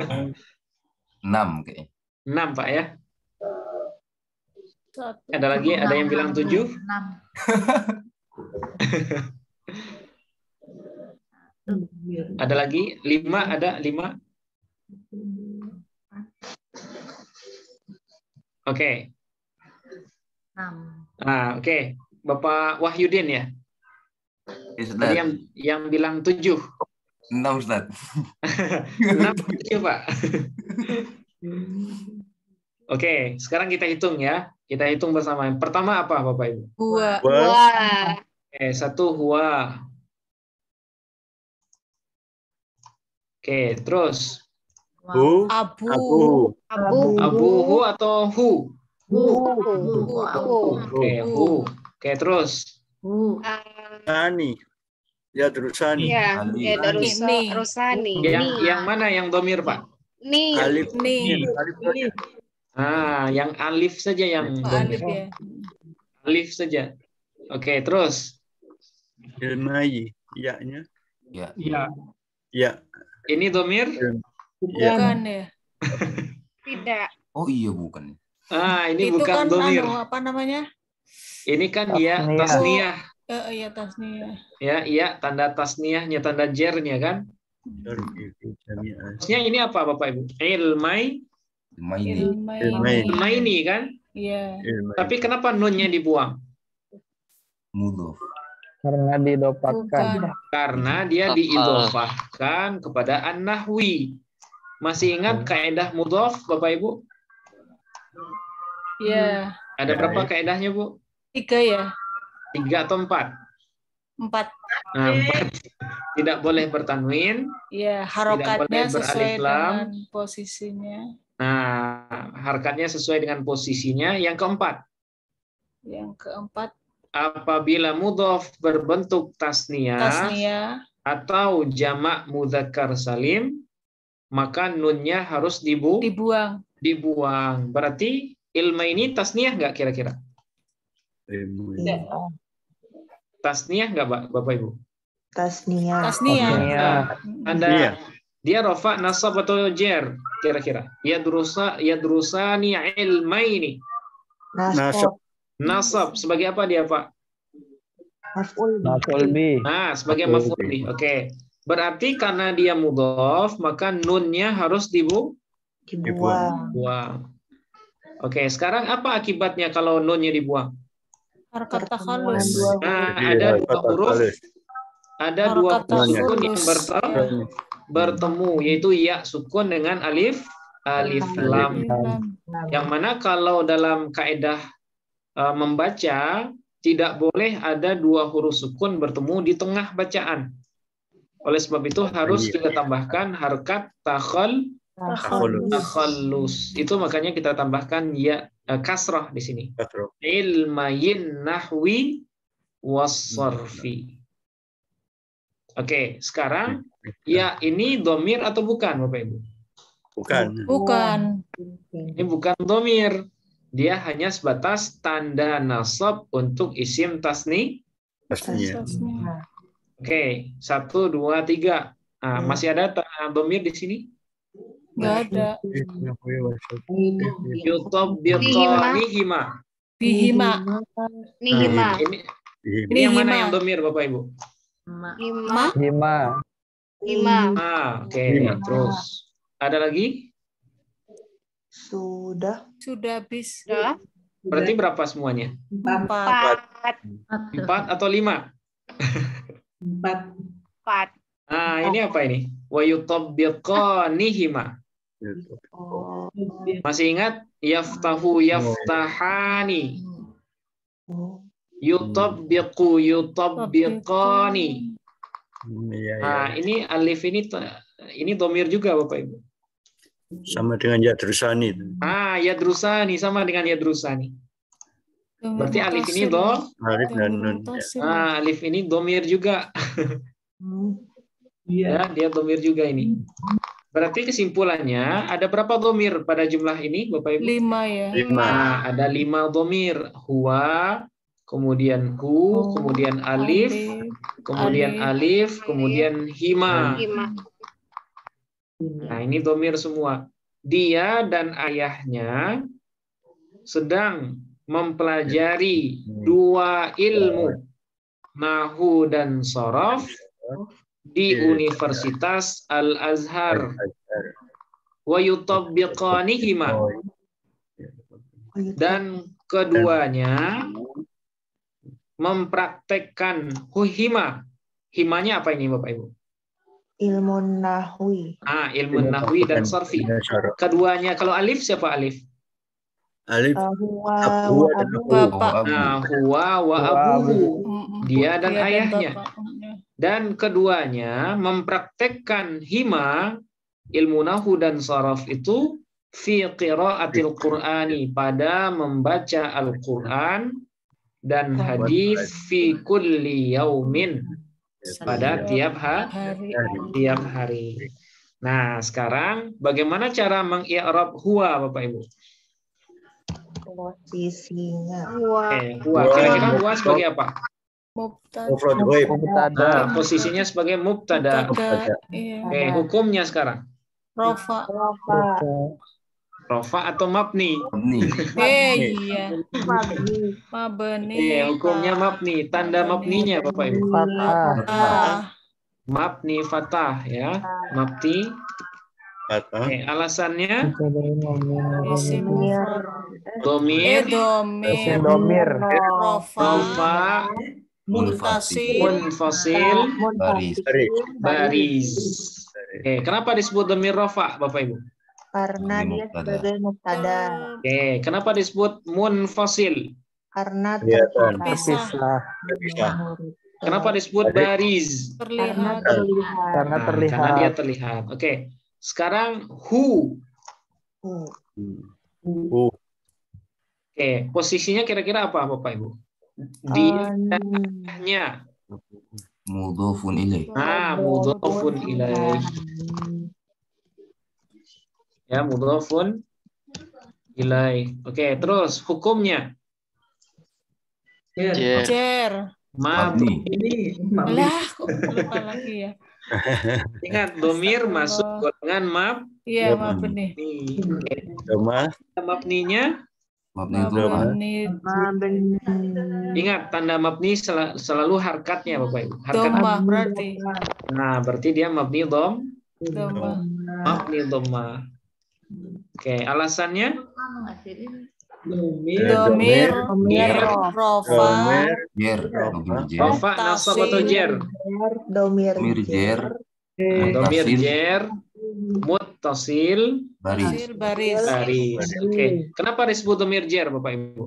6 kayaknya. 6, Pak ya. 1. Ada lagi, ada yang bilang 7? 6. Ada lagi? 5, ada 5? Oke. 6. Oke. Bapak Wahyudin ya? Ya, Ustaz. Tadi yang bilang 7. 6, Ustaz. 6, 7, Pak. Oke, sekarang kita hitung ya. Kita hitung bersama. Yang pertama apa, Bapak Ibu? Huwa. Wah. Oke, 1 huwa. Oke, terus Bu, Abu. Abu. abuhu atau hu? Hu. Oke, hu. Oke, terus Sani. Ya, terusani. Ya, Ali. ya Ini. Rusani. yang mana yang domir, Pak? Nih. Alif. Nih. Alif saja. Yang alif saja yang domir. Alif ya. Alif saja. Oke, terus Ilmai. Iya-nya. Ya. Ya. ini domir. Ya. Bukan ya. Tidak. Oh iya bukan. Ini Itu bukan kan domir. apa namanya? Ini kan ya tasniyah. Iya tasnya. Ya, tanda tasniyahnya, tanda jernya kan. Jami'an. Maksudnya ini apa, Bapak Ibu? Ilmai, Ilmai. ilmaini kan? Iya. Ilmai. Tapi kenapa nunnya dibuang? Mudhof. Karena didopatkan. Bukan. Karena dia diidhofahkan kepada an-nahwi. Masih ingat kaidah mudhof, Bapak Ibu? Iya. Ada berapa kaidahnya, Bu? 3 ya. 3 atau 4? 4. Nah, 4. Tidak boleh bertanwin. Iya, boleh harokatnya sesuai beralif lam. dengan posisinya. Nah, harokatnya sesuai dengan posisinya. Yang keempat, Yang keempat apabila mudhof berbentuk tasniyah atau jamak mudzakkar salim, maka nunnya harus dibuang. Berarti ilma ini tasniyah nggak kira-kira? Tasniyah nggak, Bapak Ibu? Tasniyah. Anda dia rofa, nasab atau jer kira-kira? Yadrusani ilmaini. Nasab sebagai apa dia, Pak? Maf'ul bih. Nah, sebagai maf'ul bih. Oke. Berarti karena dia mudhof, maka nunnya harus Dibuang. Oke, sekarang apa akibatnya kalau nunnya dibuang? Harakat takhallus. Nah, ada 2 huruf. Ada 2 sukun yang bertemu, yaitu ya sukun dengan alif alif lam. Yang mana kalau dalam kaidah membaca tidak boleh ada dua huruf sukun bertemu di tengah bacaan. Oleh sebab itu harus kita tambahkan harkat takhallus. Itu makanya kita tambahkan ya kasrah di sini. Ilmayin nahwi was-sarfi. Oke, sekarang ya ini domir atau bukan, Bapak Ibu? Bukan. Ini bukan domir. Dia hanya sebatas tanda nasab untuk isim tasni. Oke, 1, 2, 3. Nah, masih ada domir di sini? Nggak ada. Yutabbiqanihima. Bihima. Ini yang mana yang domir, Bapak Ibu? Hima. Oke, terus. Ada lagi? Sudah. Habis. Berarti berapa semuanya? 4 atau 5? 4. Ini apa ini? Wa yutabbiqanihima. Masih ingat? Yaftahani. Yutabbiqani. Ini alif ini domir juga, Bapak Ibu. Sama dengan yadrusani. Yadrusani sama dengan yadrusani. Berarti alif ini Alif dan nun. Alif ini domir juga. Ya, dia domir juga ini. Berarti kesimpulannya ada berapa domir pada jumlah ini, Bapak Ibu? 5 ya. 5. Ada 5 domir. Huwa, kemudian hu, kemudian alif, kemudian alif, kemudian hima. Nah, ini domir semua. Dia dan ayahnya sedang mempelajari 2 ilmu, nahu dan sorof, di Universitas Al-Azhar. Wa yutabbiqanihima. Dan keduanya mempraktekkan hima. Himanya apa ini, Bapak Ibu? Ilmu nahwi. Ilmu nahwi dan sarfi. Keduanya, kalau alif siapa alif? Alif. Huwa Bapak. Huwa wa abuhu. Dia dan ayahnya. Dan keduanya mempraktekkan hima, ilmu nahu dan saraf itu fi qiraatil Qur'ani, pada membaca Al-Qur'an dan hadis fi kulli yaumin, pada tiap hari. Nah, sekarang bagaimana cara mengi'rab huwa, Bapak Ibu? Posisinya. Huwa. Kira-kira huwa sebagai apa? Mubtada. Posisinya sebagai mubtada. Hukumnya sekarang? Rofa. Rofa atau mabni? Iya. Mabni. Hukumnya mabni. Tanda mabninya, Bapak Ibu? Mabni fatah, ya. Mabni. Alasannya? Domir. Rofa. Munfasil. Baris. Kenapa disebut domir rofa, Bapak Ibu? Karena dia sebagai mubtada. Kenapa disebut munfasil? Karena terpisah. Kenapa disebut baris? Terlihat. Karena dia terlihat. Sekarang hu. Posisinya kira-kira apa, Bapak Ibu? Dia-nya. Mudhofun ilaih. Mudhofun ilaih. Ya, mudhofun ilaih. Terus hukumnya? Jer. Mabni. Lah, kok lupa lagi ya. Ingat, domir masuk golongan Iya, mabni. Mabninya? Mabni. Ingat, tanda mabni selalu harkatnya, Bapak Ibu. Dhammah berarti. Nah, berarti dia mabni Dhammah. Mabni dhammah. Alasannya? Domir. Rofa. Rofa, nasab atau jer? Domir jer. Domir jer. muttasil Baris. Baris. baris. Oke. Kenapa disebut dhamir jar Bapak Ibu?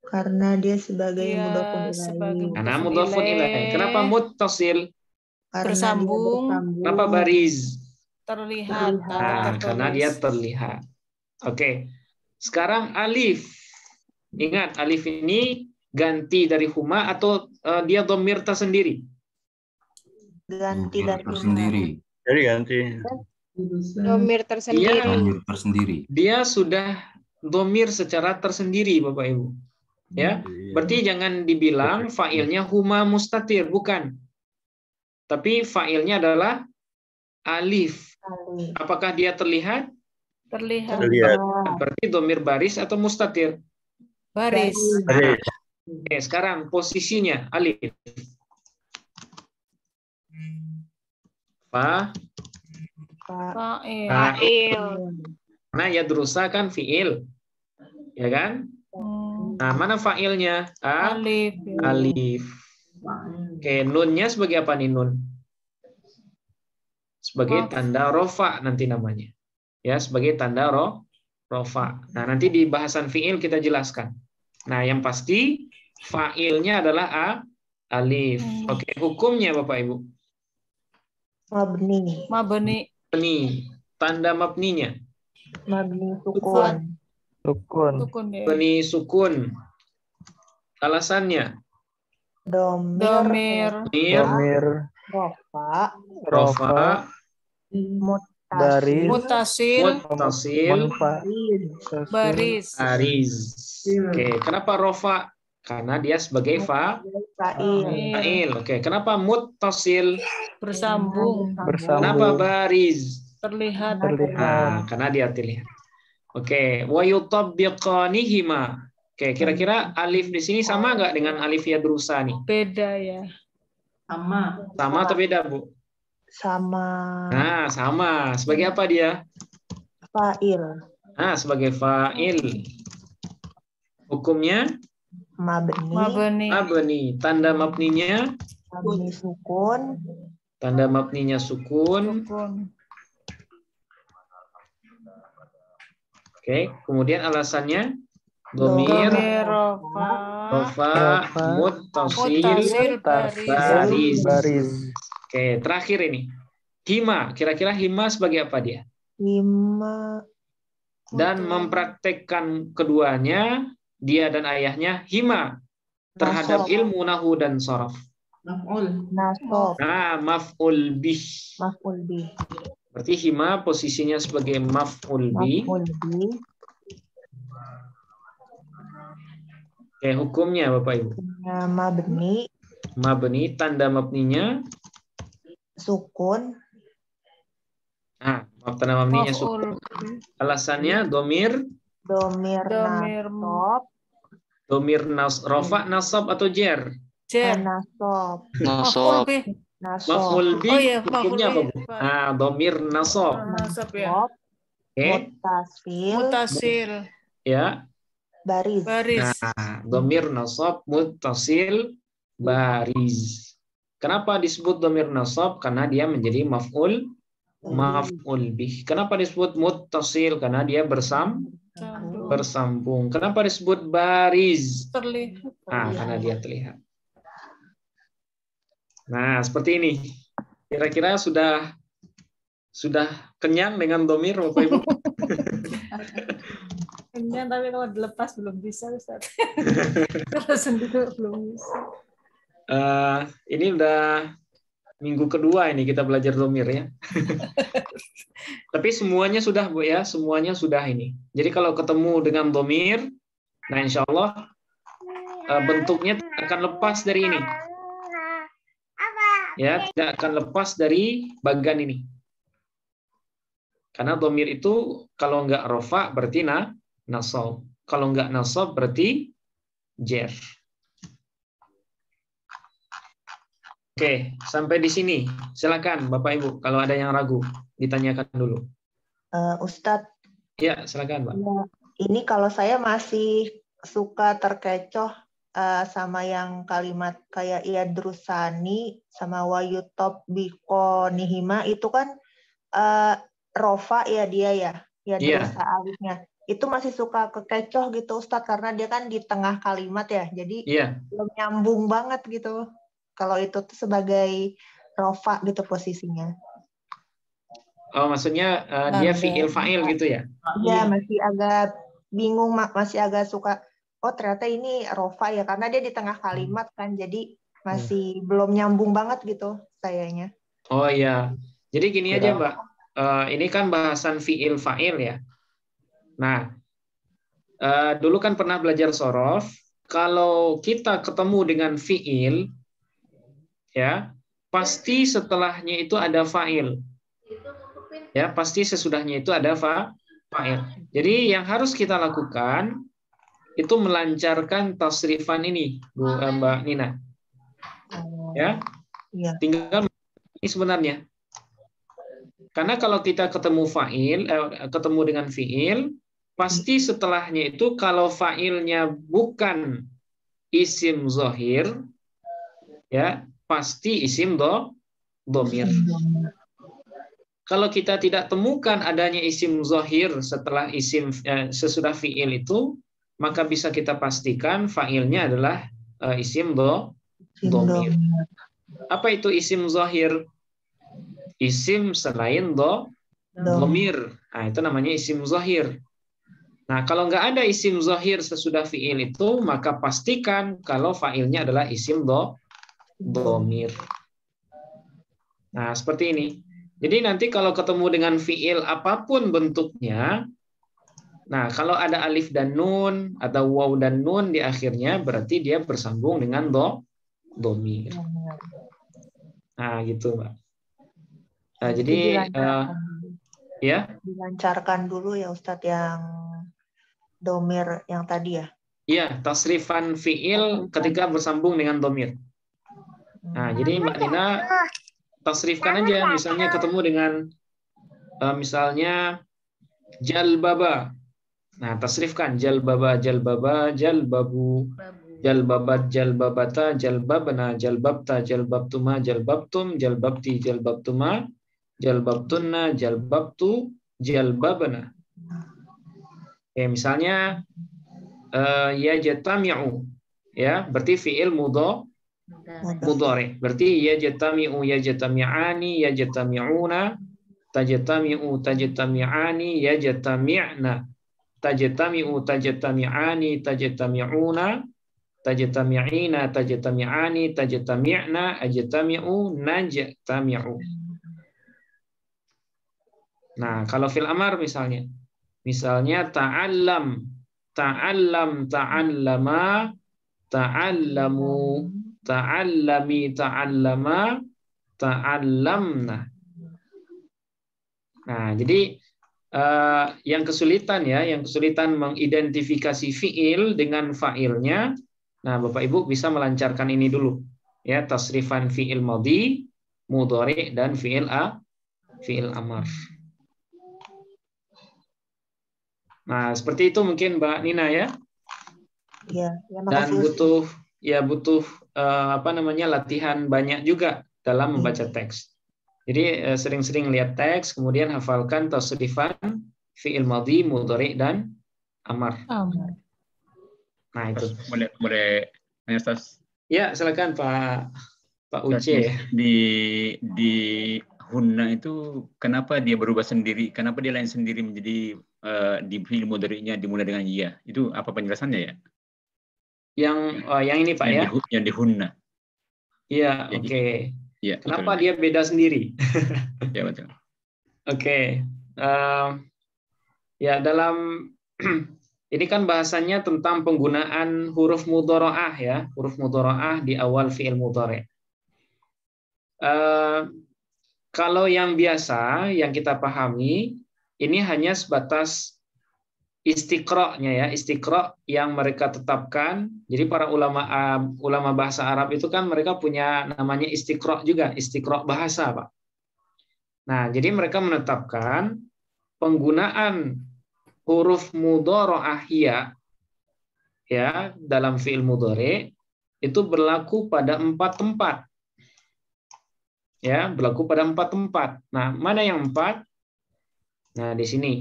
Karena dia sebagai Dia mudhofun sebagai ilaih. Karena Mudhofun mudhofun ilaih. ilaih. Kenapa muttasil? Karena dia Bersambung. Kenapa baris? Terlihat. Nah, karena dia terlihat. Oke. Sekarang alif. Ingat, alif ini ganti dari huma atau dia dhamir tersendiri? ganti dari Tersendiri. Jadi ganti. Domir tersendiri. Dhamir tersendiri. Dia sudah dhamir secara tersendiri, Bapak Ibu. Ya, berarti jangan dibilang fa'ilnya huma mustatir, bukan. Tapi fa'ilnya adalah alif. alif. Apakah dia terlihat? Terlihat. Terlihat. Berarti dhamir baris atau mustatir? Baris. Baris. Oke, sekarang posisinya alif. Fa, Fa'il. Fa'il. karena ya drusa kan fiil. Ya kan? Nah, mana fa'ilnya? Alif. Alif. Oke, nunnya sebagai apa nih nun? Sebagai tanda rofa nanti namanya. Ya, sebagai tanda rofa. Nah, nanti di bahasan fiil kita jelaskan. Nah, yang pasti fa'ilnya adalah alif. Oke, hukumnya Bapak Ibu. Mabni. Mabni. Ini tanda mabninya. Mabni sukun. Sukun. Sukun ya. Mabni sukun. Alasannya Domir. Domir. Rofa. rofa, Baris. Mutasil. muttasil, Baris. baris. Oke, kenapa rofa? Karena dia sebagai fa'il. Oke, kenapa muttasil? Bersambung. Kenapa Bersambung. baris? Terlihat. Nah, karena dia terlihat. Oke, wa yutabbiqanihima. Oke, kira-kira alif di sini sama nggak dengan alif yadrusa nih? Beda ya. Sama atau beda, Bu? Sama Nah, sama. Sebagai apa dia? fa'il. Nah, sebagai fa'il. Hukumnya Mabni. Mabni. mabni. Tanda mabninya Mabni sukun. tanda mabninya sukun. Sukun. Oke, kemudian alasannya domir, Domir. Rofa. rofa, muttasil, Mutasil. Baris. baris. Oke, terakhir ini. Hima, kira-kira hima sebagai apa dia? Lima. Dan mempraktekkan keduanya, dia dan ayahnya hima terhadap Nasab. ilmu nahu dan sorof. Nasob. Nah, maf'ul bih. Maf'ul bih. Berarti hima posisinya sebagai maf'ul bih. Maf'ul bih. Oke, hukumnya Bapak Ibu. Mabni Mabni, tanda mabninya. sukun. Nah, tanda mabninya sukun. Maf'ul. Alasannya domir, Domir Domir. nasob. domir rofa, nasab atau jer. Jer. Nasob. Maf'ul Nasab. bih. Nasob. Maf'ul bih, Oh iya, hukumnya apa, maf'ul Bu? bih. Nah, domir nasab. Nasab ya. Nasob. Oke, Mutasil. Mutasil. ya. Baris. Baris. Nah, domir nasab, muttasil, baris. Kenapa disebut domir nasab? Karena dia menjadi maf'ul bih. Kenapa disebut muttasil? Karena dia bersambung. Kenapa disebut baris? Terlihat. Nah, karena dia terlihat. Nah, seperti ini. Kira-kira sudah kenyang dengan domir, Bapak Ibu? Kenyang, tapi kalau dilepas belum bisa, Ustaz. Kalau sendiri belum bisa. Ini udah minggu kedua ini kita belajar domir ya. Tapi semuanya sudah, Bu ya, semuanya sudah ini. Jadi kalau ketemu dengan domir, nah insya Allah bentuknya akan lepas dari ini. Ya, tidak akan lepas dari bagan ini. Karena domir itu kalau nggak rofa berarti nasab. Kalau nggak nasab berarti jer. Oke, sampai di sini. Silakan Bapak Ibu, kalau ada yang ragu, ditanyakan dulu. Ustadz, Ya, silakan, Pak. ini kalau saya masih suka terkecoh sama yang kalimat kayak iadrusani sama wayutop biko nihima itu kan rofa ya dia ya Iya. drusa alifnya. Itu masih suka kekecoh gitu Ustadz, karena dia kan di tengah kalimat ya. Jadi Iya. belum nyambung banget gitu. Kalau itu tuh sebagai rofa gitu posisinya. Oh, maksudnya dia fiil fa'il gitu ya? Iya, masih agak bingung, masih agak suka, oh ternyata ini rofa ya, karena dia di tengah kalimat kan, jadi masih belum nyambung banget gitu kayaknya. Oh iya, jadi gini aja Mbak, ini kan bahasan fiil fa'il ya. Nah, dulu kan pernah belajar sorof, kalau kita ketemu dengan fiil, ya pasti setelahnya itu ada fa'il. Ya, pasti sesudahnya itu ada fa'il. Jadi yang harus kita lakukan itu melancarkan tasrifan ini, Mbak Nina. Ya, tinggal ini sebenarnya. Karena kalau kita ketemu ketemu dengan fiil, pasti setelahnya itu kalau fa'ilnya bukan isim zahir, ya pasti isim domir. Kalau kita tidak temukan adanya isim zahir setelah sesudah fiil itu, maka bisa kita pastikan fa'ilnya adalah isim domir. Apa itu isim zahir? Isim selain domir. Nah, itu namanya isim zahir. Nah, kalau nggak ada isim zahir sesudah fiil itu, maka pastikan kalau fa'ilnya adalah isim domir. Nah, seperti ini. Jadi nanti kalau ketemu dengan fiil apapun bentuknya, nah kalau ada alif dan nun atau waw dan nun di akhirnya, berarti dia bersambung dengan domir. Nah, gitu Mbak. Nah, jadi ya dilancarkan dulu ya Ustadz yang domir yang tadi ya. Iya, tasrifan fiil ketika bersambung dengan domir. Nah, jadi Mbak Nina tasrifkan aja, misalnya ketemu dengan misalnya jalbaba. Nah, tasrifkan jalbaba, jalbaba, jalbabu, jalbabat, jalbabata, jalbabna, jalbabta, jalbabtuma, jalbabtum, jalbabti, jalbabtuma, jalbabtunna, jalbabtu, jalbabna. Oke, misalnya yajtami'u, ya, berarti fiil mudhari. Berarti yajtami'u, yajtami'ani, yajtami'una, tajtami'u, tajtami'ani, yajtami'na, tajtami'u, tajtami'ani, tajtami'una, tajtami'ina, tajtami'ani, tajtami'na, ajtami'u, najtami'u. Nah, kalau fil amar misalnya ta'allam, ta'allam, ta'allama, ta'allamu, ta'allami, ta'allama, ta'allamna. Nah, jadi yang kesulitan mengidentifikasi fiil dengan fa'ilnya. Nah, Bapak Ibu bisa melancarkan ini dulu. Ya, tasrifan fiil madhi, mudhari dan fiil amar. Nah, seperti itu mungkin Mbak Nina ya. Iya, Dan butuh latihan banyak juga dalam membaca teks. Jadi sering-sering lihat teks, kemudian hafalkan tasrifan fiil madhi, mudhari dan amar. Nah, itu. Boleh nanya, Ustaz? Ya, silakan Pak Uce. Di hunna itu kenapa dia berubah sendiri? Kenapa dia lain sendiri menjadi di fiil mudhari'nya dimulai dengan ya? Itu apa penjelasannya ya? Yang ini Pak ya? Yang di hunna. Iya, oke. Ya, kenapa dia beda sendiri? Ya, betul. Oke. Ya, dalam ini kan bahasanya tentang penggunaan huruf mudhara'ah ya, huruf mudhara'ah di awal fiil mudhari'. Kalau yang biasa yang kita pahami ini hanya sebatas istiqra'-nya ya, istiqra' yang mereka tetapkan. Jadi para ulama bahasa Arab itu kan mereka punya namanya istiqra' juga, istiqra' bahasa, Pak. Nah, jadi mereka menetapkan penggunaan huruf mudhara'ah ya dalam fi'il mudhari' itu berlaku pada 4 tempat. Ya, berlaku pada 4 tempat. Nah, mana yang 4? Nah, di sini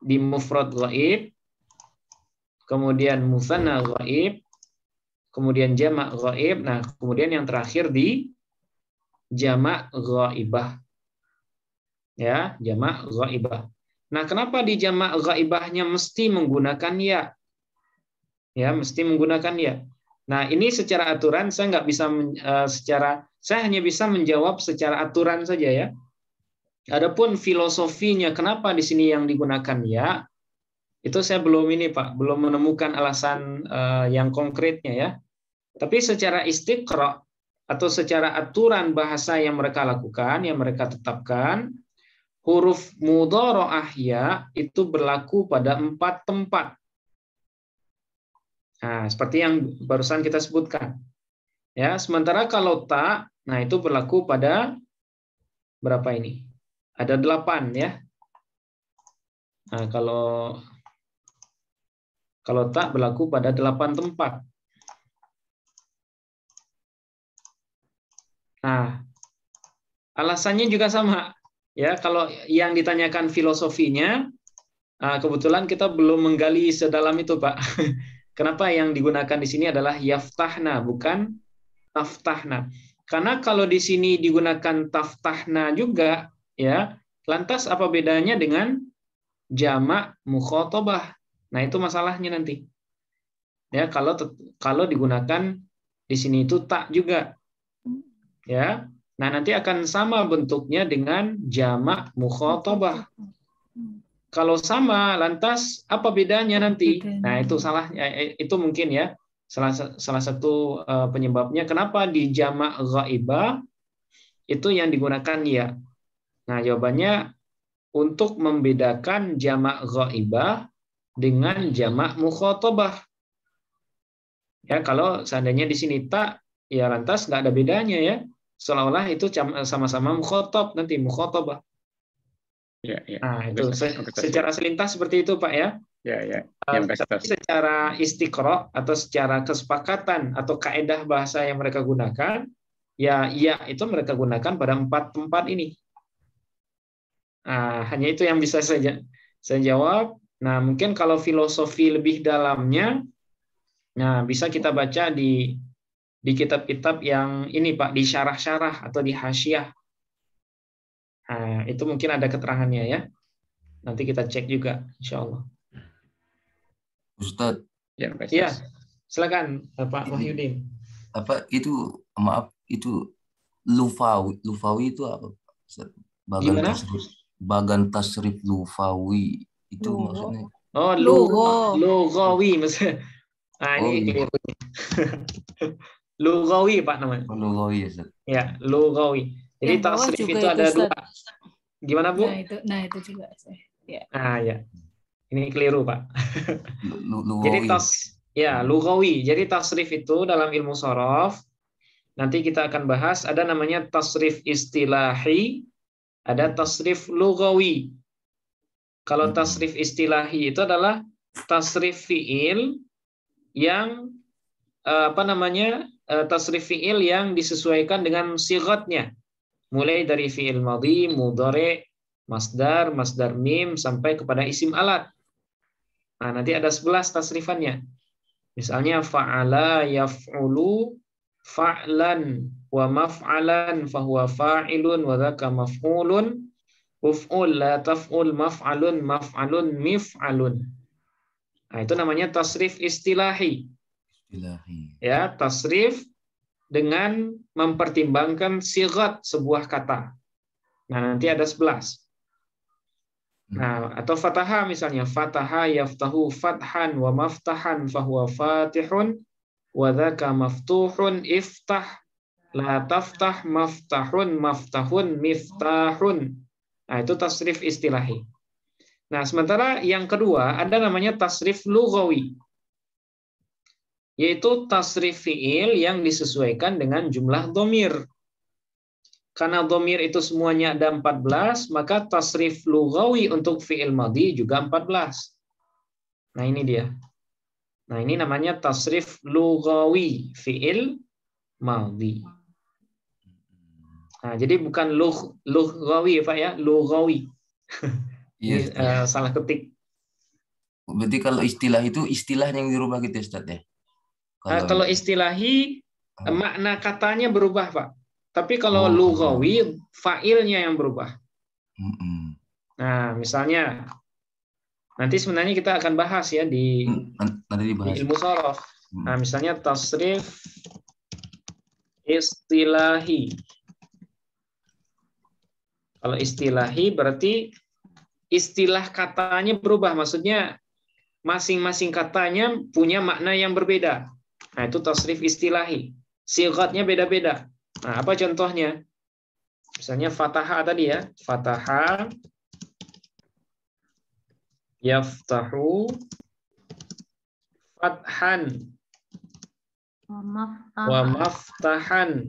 di mufrad ghaib, kemudian musanna ghaib, kemudian jamak ghaib. Nah, kemudian yang terakhir di jamak ghaibah. Ya, jamak ghaibah. Nah, kenapa di jamak ghaibahnya mesti menggunakan ya? Ya, mesti menggunakan ya. Nah, ini secara aturan saya nggak bisa saya hanya bisa menjawab secara aturan saja ya. Adapun filosofinya kenapa di sini yang digunakan ya, itu saya belum ini Pak, belum menemukan alasan yang konkretnya ya. Tapi secara istiqra atau secara aturan bahasa yang mereka lakukan, yang mereka tetapkan, huruf mudhara'ah ya itu berlaku pada 4 tempat. Nah, seperti yang barusan kita sebutkan. Ya, sementara kalau ta, nah itu berlaku pada berapa ini? Ada 8 ya. Nah, kalau ta berlaku pada 8 tempat. Nah, alasannya juga sama. Ya, kalau yang ditanyakan filosofinya, kebetulan kita belum menggali sedalam itu, Pak. Kenapa yang digunakan di sini adalah yaftahna, bukan taftahna. Karena kalau di sini digunakan taftahna juga, ya, lantas apa bedanya dengan jamak mukhatabah? Nah, itu masalahnya nanti. Ya, kalau digunakan di sini itu tak juga. Ya. Nah, nanti akan sama bentuknya dengan jamak mukhatabah. Kalau sama, lantas apa bedanya nanti? Nah, itu salahnya. Itu mungkin ya salah satu penyebabnya kenapa di jamak ghaibah itu yang digunakan ya. Nah, jawabannya untuk membedakan jamak ghaibah dengan jamak mukhatabah. Ya, kalau seandainya di sini tak, ya lantas nggak ada bedanya ya. Seolah-olah itu sama-sama mukhatab nanti mukhatabah. Ya, ya. Nah, itu secara selintas seperti itu, Pak ya. Ya, ya. Tapi secara istiqra atau secara kesepakatan atau kaedah bahasa yang mereka gunakan, ya itu mereka gunakan pada 4 tempat ini. Nah, hanya itu yang bisa saya jawab. Nah, mungkin kalau filosofi lebih dalamnya, nah bisa kita baca di kitab-kitab yang ini Pak, di syarah-syarah atau di hasyiah. Nah, itu mungkin ada keterangannya ya. Nanti kita cek juga, insya Allah. Ustadz. Ya, silakan Pak Wahyudin. Apa itu, maaf, itu lufawi itu apa? Bagan tasrif lufawi itu maksudnya. Oh, lughawi maksudnya. Nah, ini lughawi Pak namanya. Lughawi ya, Ustaz. Ya, lughawi. Jadi tasrif itu ada 2. Gimana, Bu? Nah, itu juga saya. Ya. Ya. Ini keliru, Pak. Jadi lughawi. Jadi tasrif itu dalam ilmu shorof nanti kita akan bahas ada namanya tasrif istilahi, ada tasrif lughawi. Kalau tasrif istilahi itu adalah tasrif fiil yang tasrif fiil yang disesuaikan dengan sighatnya. Mulai dari fiil madhi, mudhari, masdar, masdar mim sampai kepada isim alat. Nah, nanti ada 11 tasrifannya. Misalnya fa'ala yaf'ulu fa'lan wa maf'alan fahuwa fa'ilun wa dzaka maf'ulun uf'ul la taf'ul maf'alun maf'alun mif'alun. Nah, itu namanya tasrif istilahi. Ya, tasrif dengan mempertimbangkan sighat sebuah kata. Nah, nanti ada 11. Nah, atau fataha misalnya, fataha yaftahu fathan wa maftahan fahuwa fatihun wa dzaka maftuhun iftah la taftah maftahun maftahun miftahun. Nah, itu tasrif istilahi. Nah, sementara yang kedua ada namanya tasrif lughawi, yaitu tasrif fiil yang disesuaikan dengan jumlah dhamir. Karena dhamir itu semuanya ada 14, maka tasrif lughawi untuk fiil madhi juga 14. Nah, ini dia. Nah, ini namanya tasrif lughawi fiil madhi. Nah, jadi bukan lughawi Pak ya, lughawi. Iya, Ustaz. salah ketik. Berarti kalau istilah itu istilah yang dirubah gitu Ustaz ya? Kalau istilahi makna katanya berubah, Pak. Tapi kalau Oh. lughawi fa'ilnya yang berubah. Mm-mm. Nah, misalnya nanti sebenarnya kita akan bahas ya di Nanti dibahas. ilmu shorof. Nah, misalnya tasrif istilahi. Kalau istilahi berarti istilah katanya berubah, maksudnya masing-masing katanya punya makna yang berbeda. Nah, itu tasrif istilahi. Sighatnya beda-beda. Nah, apa contohnya? Misalnya fataha tadi ya, fataha, yaftahu, fathan, wa maftahan.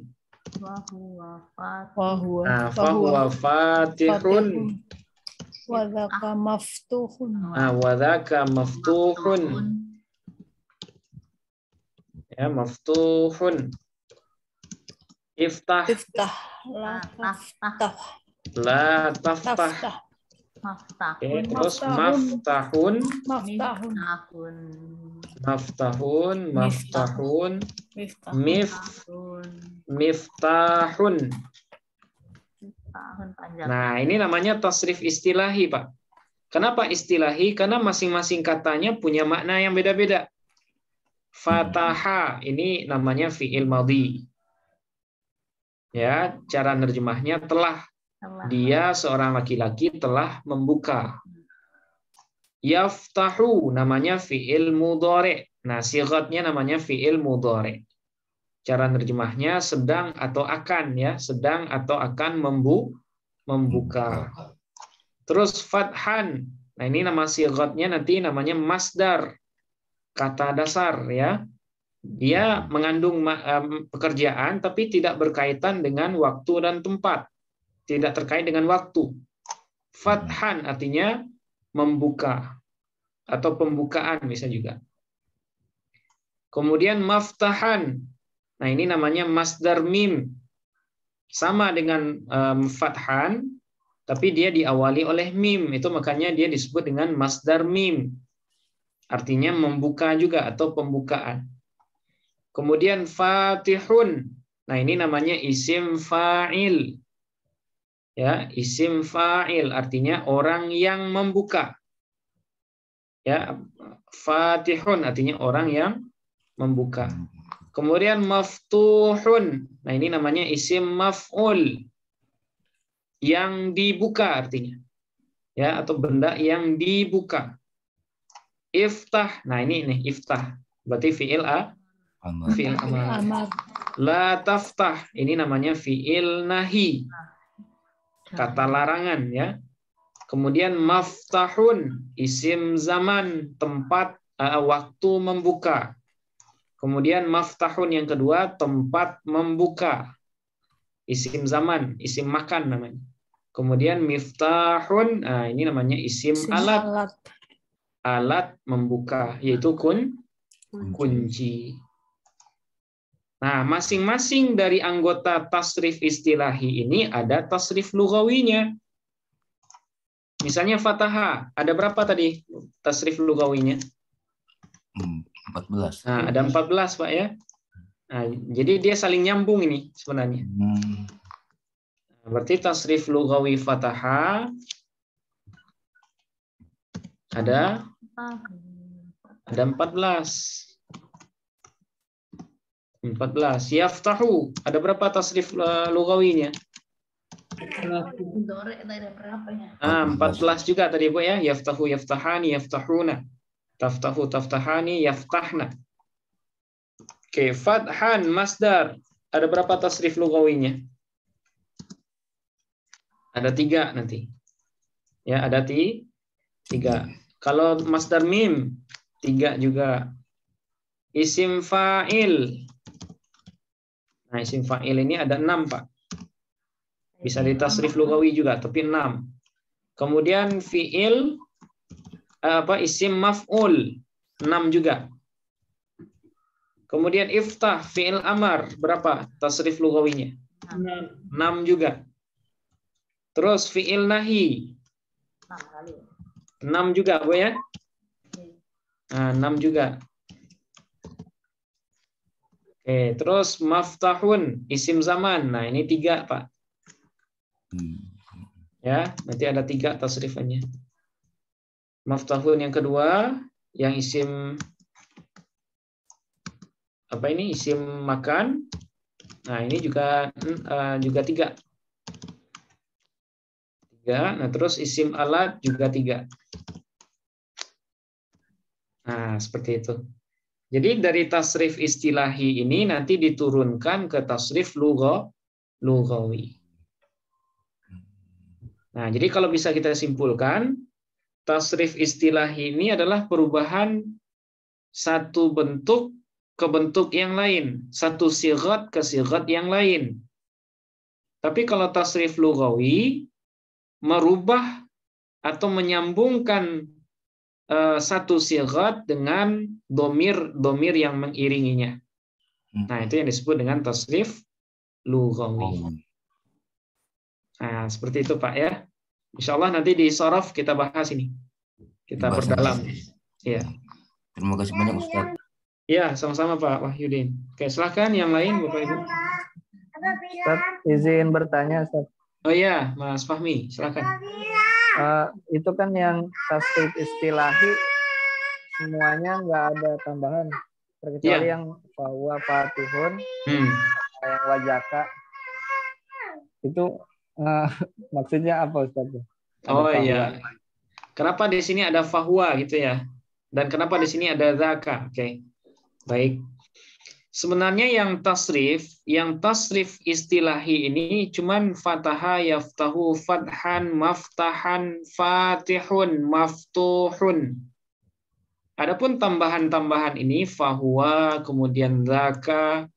Nah, fahuwa fatihun. Wadaka maftuhun. Nah, wadaka maftuhun. Ya, maftuhun. Iftah. Iftah. La taftah. La taftah. Oke, terus maftahun. Maftahun. Maftahun. Maftahun. Miftahun. Nah, ini namanya tasrif istilahi, Pak. Kenapa istilahi? Karena masing-masing katanya punya makna yang beda-beda. Fataha ini namanya fi'il madhi. Ya, cara nerjemahnya telah. Dia seorang laki-laki telah membuka. Yaftahu namanya fi'il mudhari'. Nah, sighatnya namanya fi'il mudhari'. Cara nerjemahnya sedang atau akan ya, sedang atau akan membuka. Terus fathan. Nah, ini nama sighatnya nanti namanya masdar. Kata dasar ya. Dia mengandung pekerjaan tapi tidak berkaitan dengan waktu dan tempat. Tidak terkait dengan waktu. Fathan artinya membuka atau pembukaan bisa juga. Kemudian maftahan. Nah, ini namanya masdar mim. Sama dengan fathan, tapi dia diawali oleh mim. Itu makanya dia disebut dengan masdar mim. Artinya membuka juga atau pembukaan. Kemudian fatihun. Nah, ini namanya isim fa'il. Ya, isim fa'il artinya orang yang membuka. Ya, fatihun artinya orang yang membuka. Kemudian maftuhun. Nah, ini namanya isim maf'ul. Yang dibuka artinya. Ya, atau benda yang dibuka. Iftah. Nah, ini nih iftah. Berarti fi'il fi'il amar. La taftah. Ini namanya fi'il nahi. Kata larangan ya. Kemudian maftahun, isim zaman, tempat waktu membuka. Kemudian maftahun yang kedua, tempat membuka. Isim zaman, isim makan namanya. Kemudian miftahun, nah ini namanya isim alat. Alat membuka, yaitu kunci. Nah, masing-masing dari anggota tasrif istilahi ini ada tasrif lughawinya. Misalnya fataha, ada berapa tadi tasrif lugawinya? 14. Nah, ada 14, Pak ya. Nah, jadi dia saling nyambung ini sebenarnya. Berarti tasrif lugawi fataha ada 14. 14. Yaftahu, ada berapa tasrif lugawinya? 14 juga tadi Bu ya. Yaftahu, yaftahani, yaftahuna. Taftahu, taftahani, yaftahna. Oke, fathan masdar. Ada berapa tasrif lugawinya? Ada 3 nanti. Ya, ada 3. Kalau masdar mim 3 juga. Isim fa'il. Nah, isim fa'il ini ada 6, Pak. Bisa ditasrif lugawi juga, tapi 6. Kemudian fi'il isim maf'ul 6 juga. Kemudian iftah fi'il amar berapa tasrif lugawinya? 6 juga. Terus fi'il nahi 6 juga, Bu ya? Nah, 6 juga. Oke, terus maftahun, isim zaman. Nah, ini 3, Pak. Ya, nanti ada 3 tasrifannya. Maftahun yang kedua, yang isim apa ini? Isim makan. Nah, ini juga 3. Nah, terus isim alat juga 3. Nah, seperti itu. Jadi dari tasrif istilahi ini nanti diturunkan ke tasrif lughawi. Nah, jadi kalau bisa kita simpulkan, tasrif istilahi ini adalah perubahan satu bentuk ke bentuk yang lain, satu sighat ke sighat yang lain. Tapi kalau tasrif lughawi merubah atau menyambungkan satu sighat dengan domir yang mengiringinya. Nah, itu yang disebut dengan tasrif lughawi. Nah, seperti itu Pak ya. Insya Allah nanti di sharaf kita bahas ini. Kita perdalam. Ya. Terima kasih banyak Ustaz. Ya, sama-sama Pak Wahyudin. Oke, silakan yang lain Bapak Ibu. Ustaz, izin bertanya Ustaz. Oh iya, Mas Fahmi, silakan. Itu kan yang tasrif istilahi semuanya nggak ada tambahan terkecuali yang bahwa fatihun, yang wajaka itu maksudnya apa Ustaz? Oh iya. Kenapa di sini ada fahuwa gitu ya? Dan kenapa di sini ada zaka? Oke. Baik. Sebenarnya yang tasrif istilahi ini cuman fataha, yaftahu, fathan, maftahan, fatihun, maftuhun. Adapun tambahan-tambahan ini fahuwa, kemudian zaka,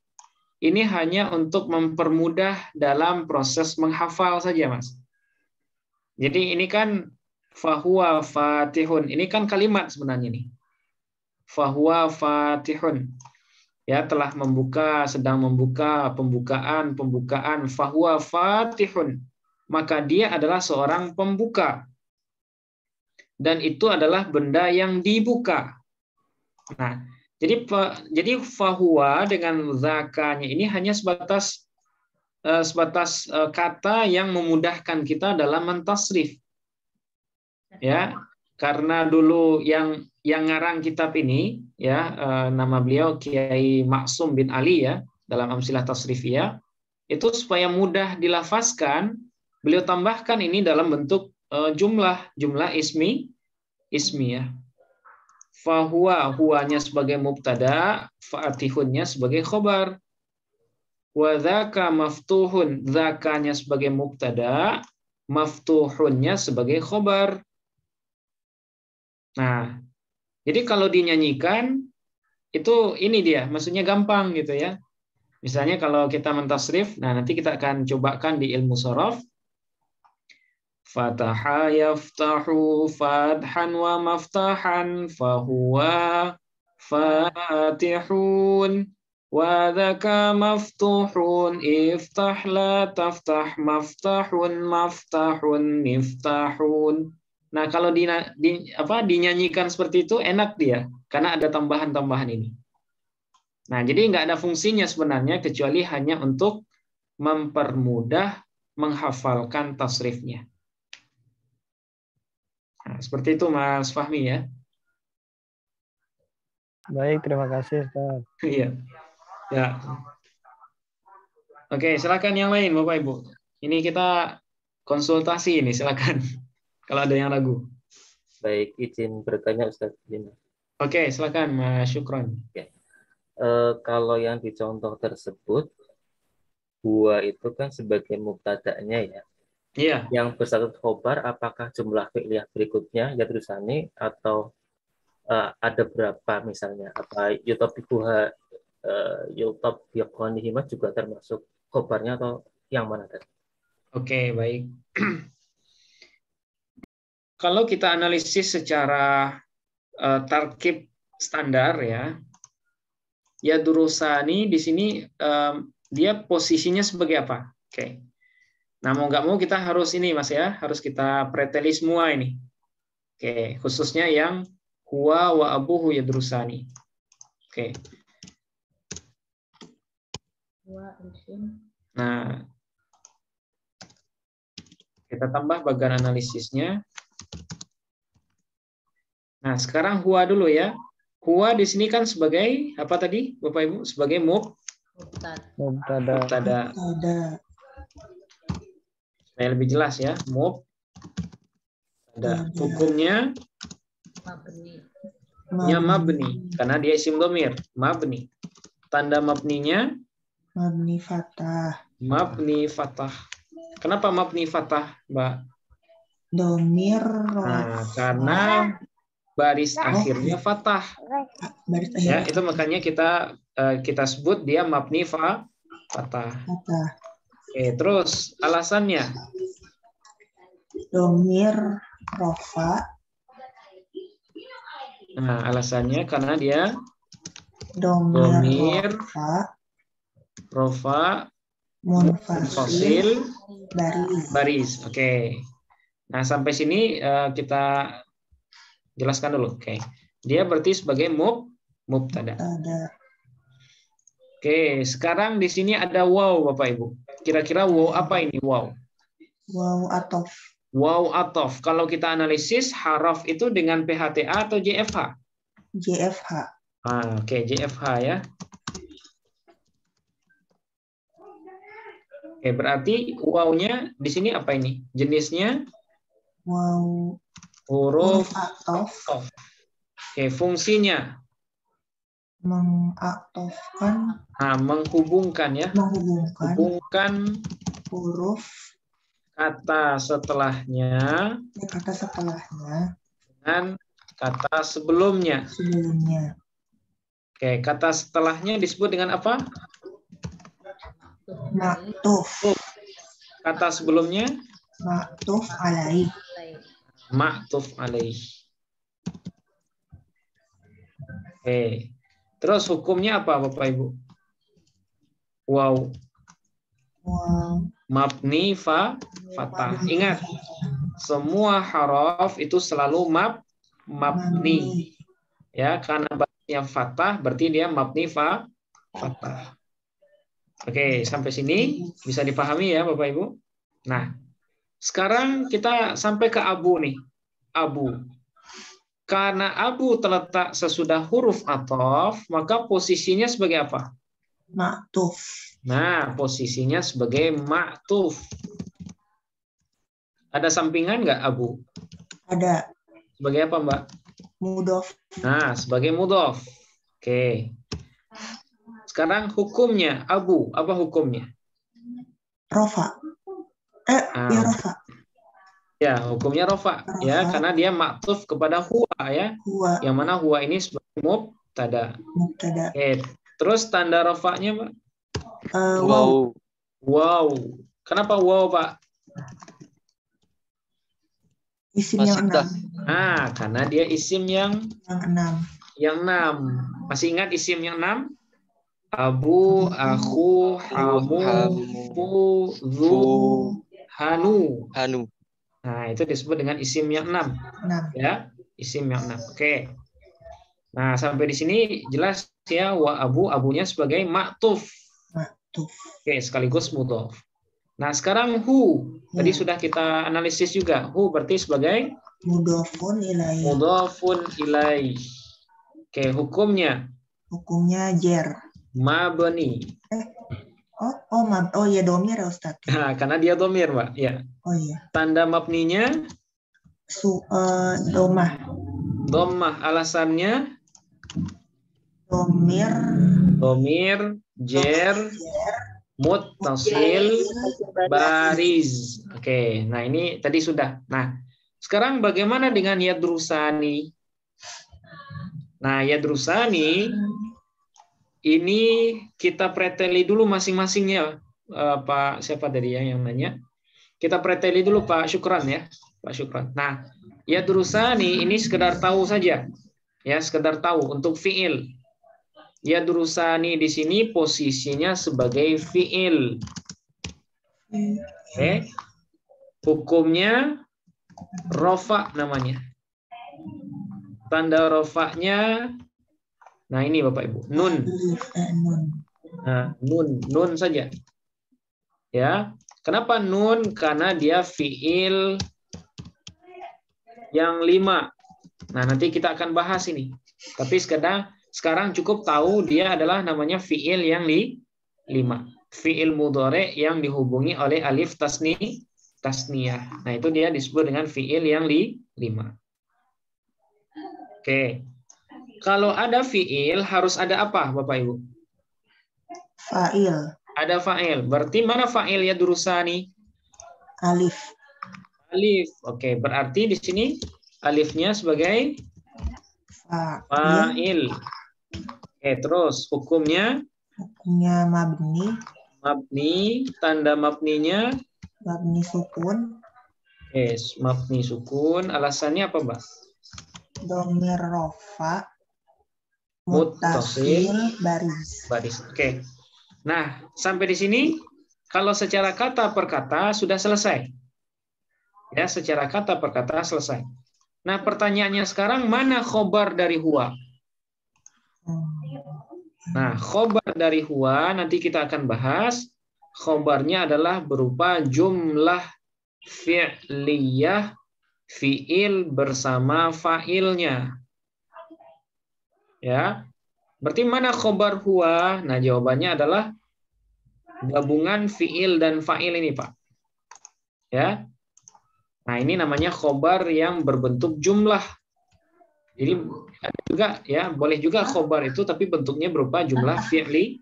ini hanya untuk mempermudah dalam proses menghafal saja, Mas. Jadi ini kan fahuwa fatihun, ini kan kalimat sebenarnya nih. Fahuwa fatihun. Ya, telah membuka, sedang membuka, pembukaan, fahuwa fatihun. Maka dia adalah seorang pembuka. Dan itu adalah benda yang dibuka. Nah, jadi fahuwa dengan zakanya ini hanya sebatas kata yang memudahkan kita dalam mentasrif. Ya, karena dulu yang ngarang kitab ini ya, nama beliau Kiai Maksum bin Ali ya, dalam Amsilah Tasrifiyah, itu supaya mudah dilafazkan, beliau tambahkan ini dalam bentuk jumlah ismi ya. Fahuwa, huwanya sebagai mubtada, fatihunnya sebagai khobar. Wa dzaka maftuhun, dzakanya sebagai mubtada, maftuhunnya sebagai khobar. Nah, jadi kalau dinyanyikan itu ini dia, maksudnya gampang gitu ya. Misalnya kalau kita mentasrif, nah nanti kita akan cobakan di ilmu sharaf. Fataha yaftahu fathan wa maftahan fahuwa fatihun wa dzaka maftuhun iftah la taftah maftahun miftahun. Nah, kalau dinyanyikan seperti itu enak dia, karena ada tambahan-tambahan ini. Nah, jadi nggak ada fungsinya sebenarnya, kecuali hanya untuk mempermudah menghafalkan tasrifnya. Nah, seperti itu Mas Fahmi ya. Baik, terima kasih Ustaz. Iya. Ya. Oke, silakan yang lain Bapak Ibu. Ini kita konsultasi ini, silakan. Kalau ada yang ragu. Baik, izin bertanya Ustaz. Oke, silakan Mas Syukron. Kalau yang di contoh tersebut, huwa itu kan sebagai mubtada'nya ya. Iya. Yang bersatu khobar, apakah jumlah fi'liyah berikutnya ya terusane atau ada berapa misalnya? Apa yutabiquha yutabiqanihima juga termasuk khobarnya atau yang mana tadi? Oke, baik. Kalau kita analisis secara tarkib standar ya durusani di sini dia posisinya sebagai apa? Oke. Nah, mau nggak mau kita harus ini, Mas ya, harus kita preteli semua ini. Oke, khususnya yang huwa wa abuhu yadrusani. Oke. Nah, kita tambah bagian analisisnya. Nah, sekarang huwa dulu ya. Huwa di sini kan sebagai apa tadi, Bapak Ibu? Sebagai mubtada. Supaya lebih jelas ya, mubtada. Hukumnya mabni karena dia isim dhamir, mabni. Tanda mabninya mabni fathah. Mabni fathah. Kenapa mabni fathah, Mbak? Dhamir. Nah, karena baris akhirnya fathah. Ya, itu makanya kita sebut dia mabni fathah. Oke, terus alasannya? Dhamir rofa. Nah, alasannya karena dia dhamir rofa munfasil baris. Oke. Nah, sampai sini kita jelaskan dulu. Oke. Dia berarti sebagai mubtada. Oke, sekarang di sini ada waw, Bapak Ibu. Kira-kira waw apa ini waw? Waw atof. Waw atof. Kalau kita analisis haraf itu dengan PHTA atau JFH? JFH. Oke, JFH ya. Oke, berarti wawnya di sini apa ini? Jenisnya? Waw. Huruf atof. Oke, fungsinya? Mengaktofkan. Menghubungkan ya. Menghubungkan huruf kata setelahnya. Kata setelahnya. Dengan kata sebelumnya. Oke, kata setelahnya disebut dengan apa? Maktuf. Kata sebelumnya? Maktuf alaih. Maktuf alaih. Oke. Terus hukumnya apa, Bapak Ibu? Wow. Mabni fathah. Ingat, semua haraf itu selalu mabni. Ya, karena barisnya fathah berarti dia mabni fathah. Oke, sampai sini bisa dipahami ya, Bapak Ibu? Nah, sekarang kita sampai ke abu nih. Abu. Karena abu terletak sesudah huruf atof, maka posisinya sebagai apa? Maktuf. Nah, posisinya sebagai maktuf. Ada sampingan nggak abu? Ada. Sebagai apa, Mbak? Mudhof. Nah, sebagai mudhof. Oke. Sekarang hukumnya abu, apa hukumnya? Rofa. Ya rofa. Ya, hukumnya rofa. Ya, karena dia maktuf kepada huwa ya. Huwa. Yang mana huwa ini sebagai mubtada. Oke. Terus tanda rofanya, Pak? Wow. Wow. Kenapa wow, Pak? Isim yang 6. Karena dia isim yang 6. Yang 6. Masih ingat isim yang 6? Abu, aku, hamu, fu, zu, hanu. Nah, itu disebut dengan isim yang 6. Ya, isim yang 6. Oke. Nah, sampai di sini jelas ya, wa abu, abunya sebagai maktuf. Oke, sekaligus mudhof. Nah, sekarang hu. Tadi sudah kita analisis juga. Hu berarti sebagai mudhofun ilaih. Mudhofun ilaih. Oke, hukumnya? Hukumnya jer. Mabni. Oh ya domir ya Ustaz. Nah, karena dia domir, Mbak. Ya. Oh iya. Tanda mabninya? Domah. Domah. Alasannya? Domir, jer, muttasil, baris. Oke, nah ini tadi sudah. Nah, sekarang bagaimana dengan yadrusani? Nah, yadrusani ini kita preteli dulu masing-masingnya, Pak siapa tadi ya yang nanya? Kita preteli dulu Pak Syukran ya, Pak Syukran. Nah, yadrusani ini sekedar tahu saja, ya sekedar tahu untuk fiil. Yadrusani di sini posisinya sebagai fiil. Oke. Hukumnya rofa namanya. Tanda rofanya, nah ini Bapak Ibu, nun. Nah, nun saja. Ya. Kenapa nun? Karena dia fiil yang 5. Nah, nanti kita akan bahas ini. Tapi sekarang cukup tahu dia adalah namanya fiil yang 5. Fiil mudhari yang dihubungi oleh alif tasniyah. Nah, itu dia disebut dengan fiil yang 5. Oke. Kalau ada fiil harus ada apa, Bapak Ibu? Fa'il. Ada fa'il. Berarti mana fa'il ya durusani? Alif. Alif. Oke, berarti di sini alifnya sebagai fa'il. Oke, terus hukumnya? Hukumnya mabni. Mabni, tanda mabninya? Mabni sukun. Oke, mabni sukun. Alasannya apa, Mbak? Dhamir rofa. Muttasil baris. Oke. Nah, sampai di sini kalau secara kata per kata sudah selesai. Ya, secara kata per kata selesai. Nah, pertanyaannya sekarang mana khobar dari huwa? Nah, khobar dari huwa nanti kita akan bahas. Khobarnya adalah berupa jumlah fi'liyah, fi'il bersama fa'ilnya. Ya. Berarti mana khobar huwa? Nah, jawabannya adalah gabungan fi'il dan fa'il ini, Pak. Ya. Nah, ini namanya khobar yang berbentuk jumlah. Jadi ada juga ya, boleh juga khobar itu tapi bentuknya berupa jumlah fi'li.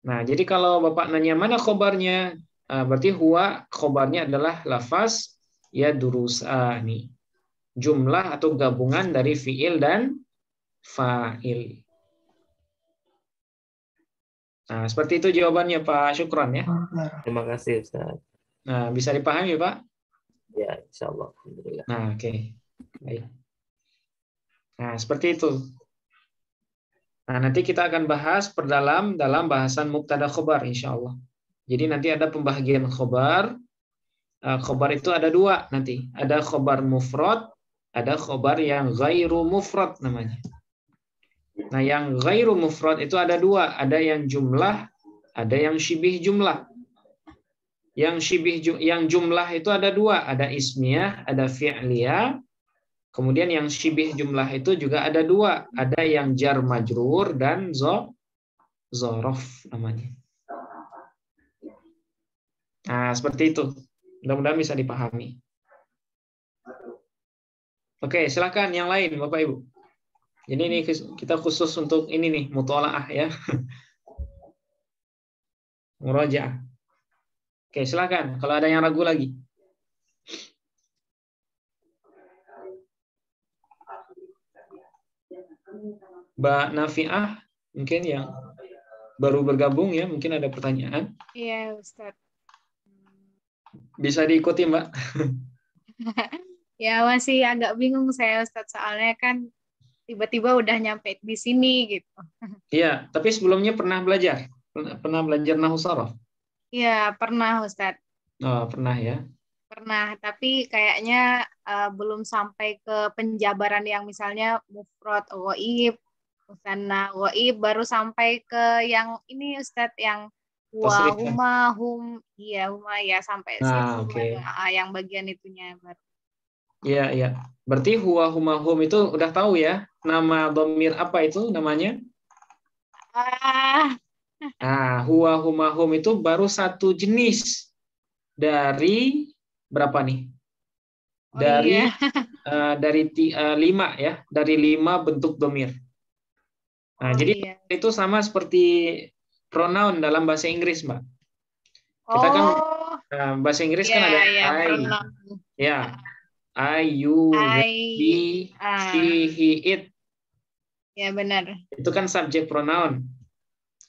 Nah, jadi kalau Bapak nanya mana khobarnya, berarti huwa khobarnya adalah lafaz ya durusani. Jumlah atau gabungan dari fi'il dan fa'il. Nah, seperti itu jawabannya Pak Syukron ya. Terima kasih Ustaz. Nah, bisa dipahami Pak? Ya, insya Allah. Alhamdulillah. Nah, oke. Baik. Nah, seperti itu. Nah, nanti kita akan bahas perdalam dalam bahasan mubtada khobar insya Allah. Jadi nanti ada pembagian khobar. Khobar itu ada 2 nanti. Ada khobar mufrad, ada khobar yang ghairu mufrad namanya. Nah, yang ghairu mufrad itu ada 2. Ada yang jumlah, ada yang syibih jumlah. Yang jumlah itu ada 2. Ada ismiyah, ada fi'liyah. Kemudian yang syibih jumlah itu juga ada 2. Ada yang jar majrur dan zorof namanya. Nah, seperti itu. Mudah-mudahan bisa dipahami. Oke, silakan yang lain Bapak Ibu. Jadi ini kita khusus untuk ini nih, mutola'ah ya. Murajaah. Oke, silakan. Kalau ada yang ragu lagi. Mbak Nafiah, mungkin yang baru bergabung ya, mungkin ada pertanyaan. Iya, Ustaz. Bisa diikuti, Mbak. Ya, masih agak bingung saya, Ustaz. Soalnya kan tiba-tiba udah nyampe di sini gitu. Iya, tapi sebelumnya pernah belajar? Pernah belajar nahwu sharaf? Iya, pernah, Ustaz. Oh, pernah ya. Pernah, tapi kayaknya belum sampai ke penjabaran yang misalnya mufrad, ghaib, musanna, ghaib, baru sampai ke yang ini Ustadz, yang wa, huma, hum, iya, huma ya, sampai situ. Okay. Yang bagian itunya baru. Iya, iya. Berarti huwa, huma, hum itu udah tahu ya, nama dhamir apa itu namanya? Huwa, huma, hum itu baru satu jenis dari berapa nih? Dari dari 5 ya, dari 5 bentuk dhamir. Nah, jadi itu sama seperti pronoun dalam bahasa Inggris, Mbak. Kita kan bahasa Inggris kan ada I. Ya. I, you, he, she, he, it. Ya, benar. Itu kan subjek pronoun.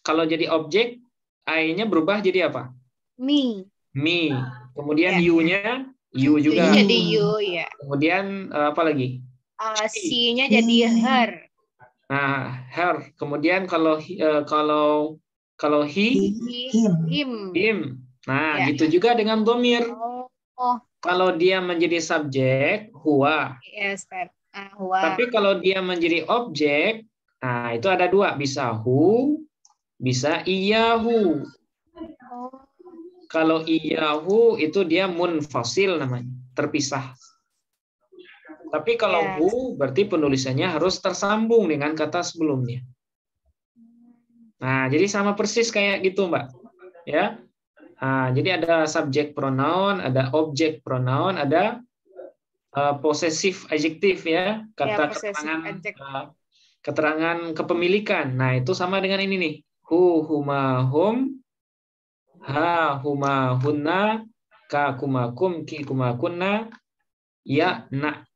Kalau jadi objek, I-nya berubah jadi apa? Me. Me. Kemudian you-nya you juga. Jadi you, ya. Kemudian apa lagi? She-nya jadi her. Nah, her. Kemudian kalau Kalau he, Him. him. Nah, Ya. gitu juga dengan domir. Oh, Kalau dia menjadi subjek, huwa. ya Ustaz. Huwa. Tapi kalau dia menjadi objek, nah itu ada dua. Bisa hu, bisa iyahu. Oh, Kalau iyahu itu dia munfasil namanya, terpisah. Tapi kalau ya. hu berarti penulisannya harus tersambung dengan kata sebelumnya. Nah, jadi sama persis kayak gitu, Mbak. Ya. Nah, jadi ada subjek pronoun, ada objek pronoun, ada possessive adjektif ya, kata possessive keterangan adjective. keterangan kepemilikan. Nah, itu sama dengan ini nih. Hu, huma, hum, ha, huma, hunna, ka, kuma, kum, ki, kuma, kunna, ya, na.